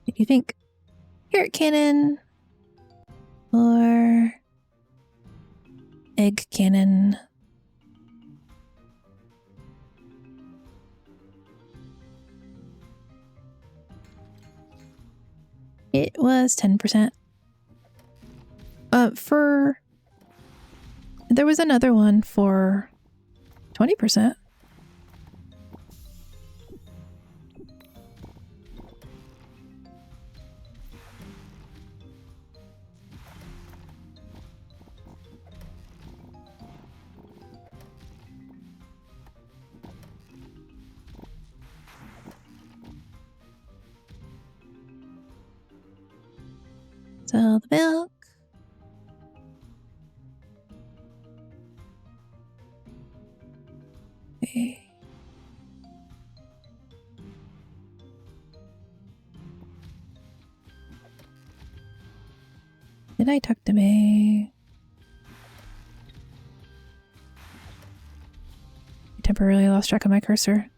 Speaker 1: What do you think? Carrot cannon or egg cannon? It was 10%. There was another one for 20%. Sell the milk. Okay. Did I talk to May? I temporarily lost track of my cursor.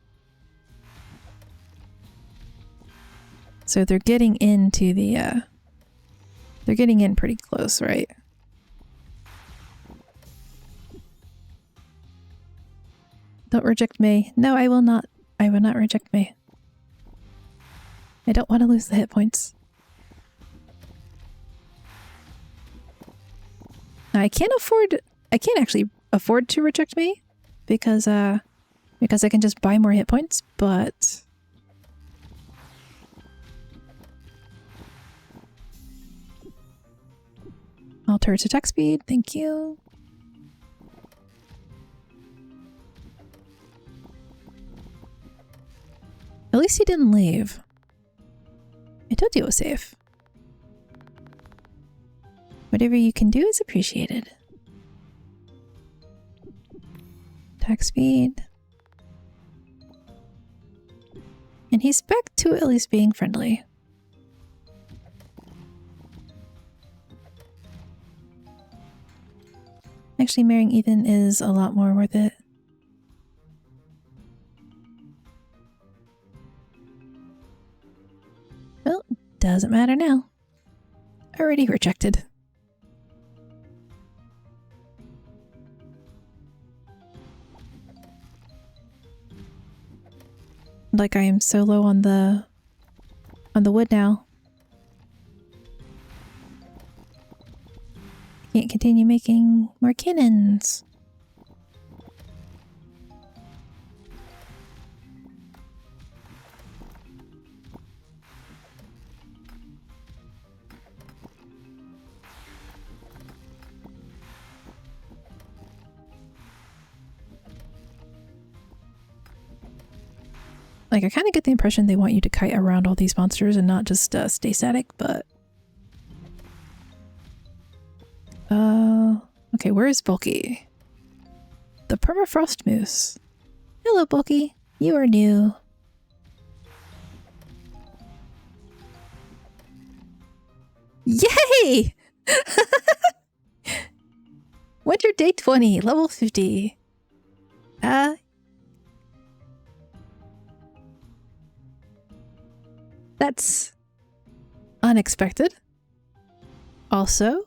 Speaker 1: So they're getting into the, they're getting in pretty close, right? Don't reject May. No, I will not. I will not reject May. I don't want to lose the hit points. I can't actually afford to reject May because I can just buy more hit points, but alter its attack speed, thank you. At least he didn't leave. I told you it was safe. Whatever you can do is appreciated. Attack speed. And he's back to at least being friendly. Actually, marrying Ethan is a lot more worth it. Well, doesn't matter now. Already rejected. Like I am so low on the wood now. Can't continue making more cannons. Like, I kind of get the impression they want you to kite around all these monsters and not just stay static, but... Okay, where is Bulky? The Permafrost Moose. Hello, Bulky. You are new. Yay! Winter Day 20, level 50. That's unexpected. Also,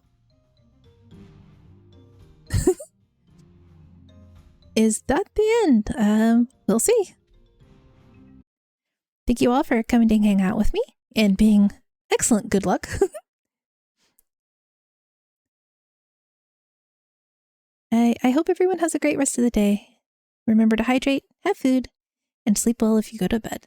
Speaker 1: is that the end? We'll see. Thank you all for coming to hang out with me and being excellent good luck. I hope everyone has a great rest of the day. Remember to hydrate, have food, and sleep well if you go to bed.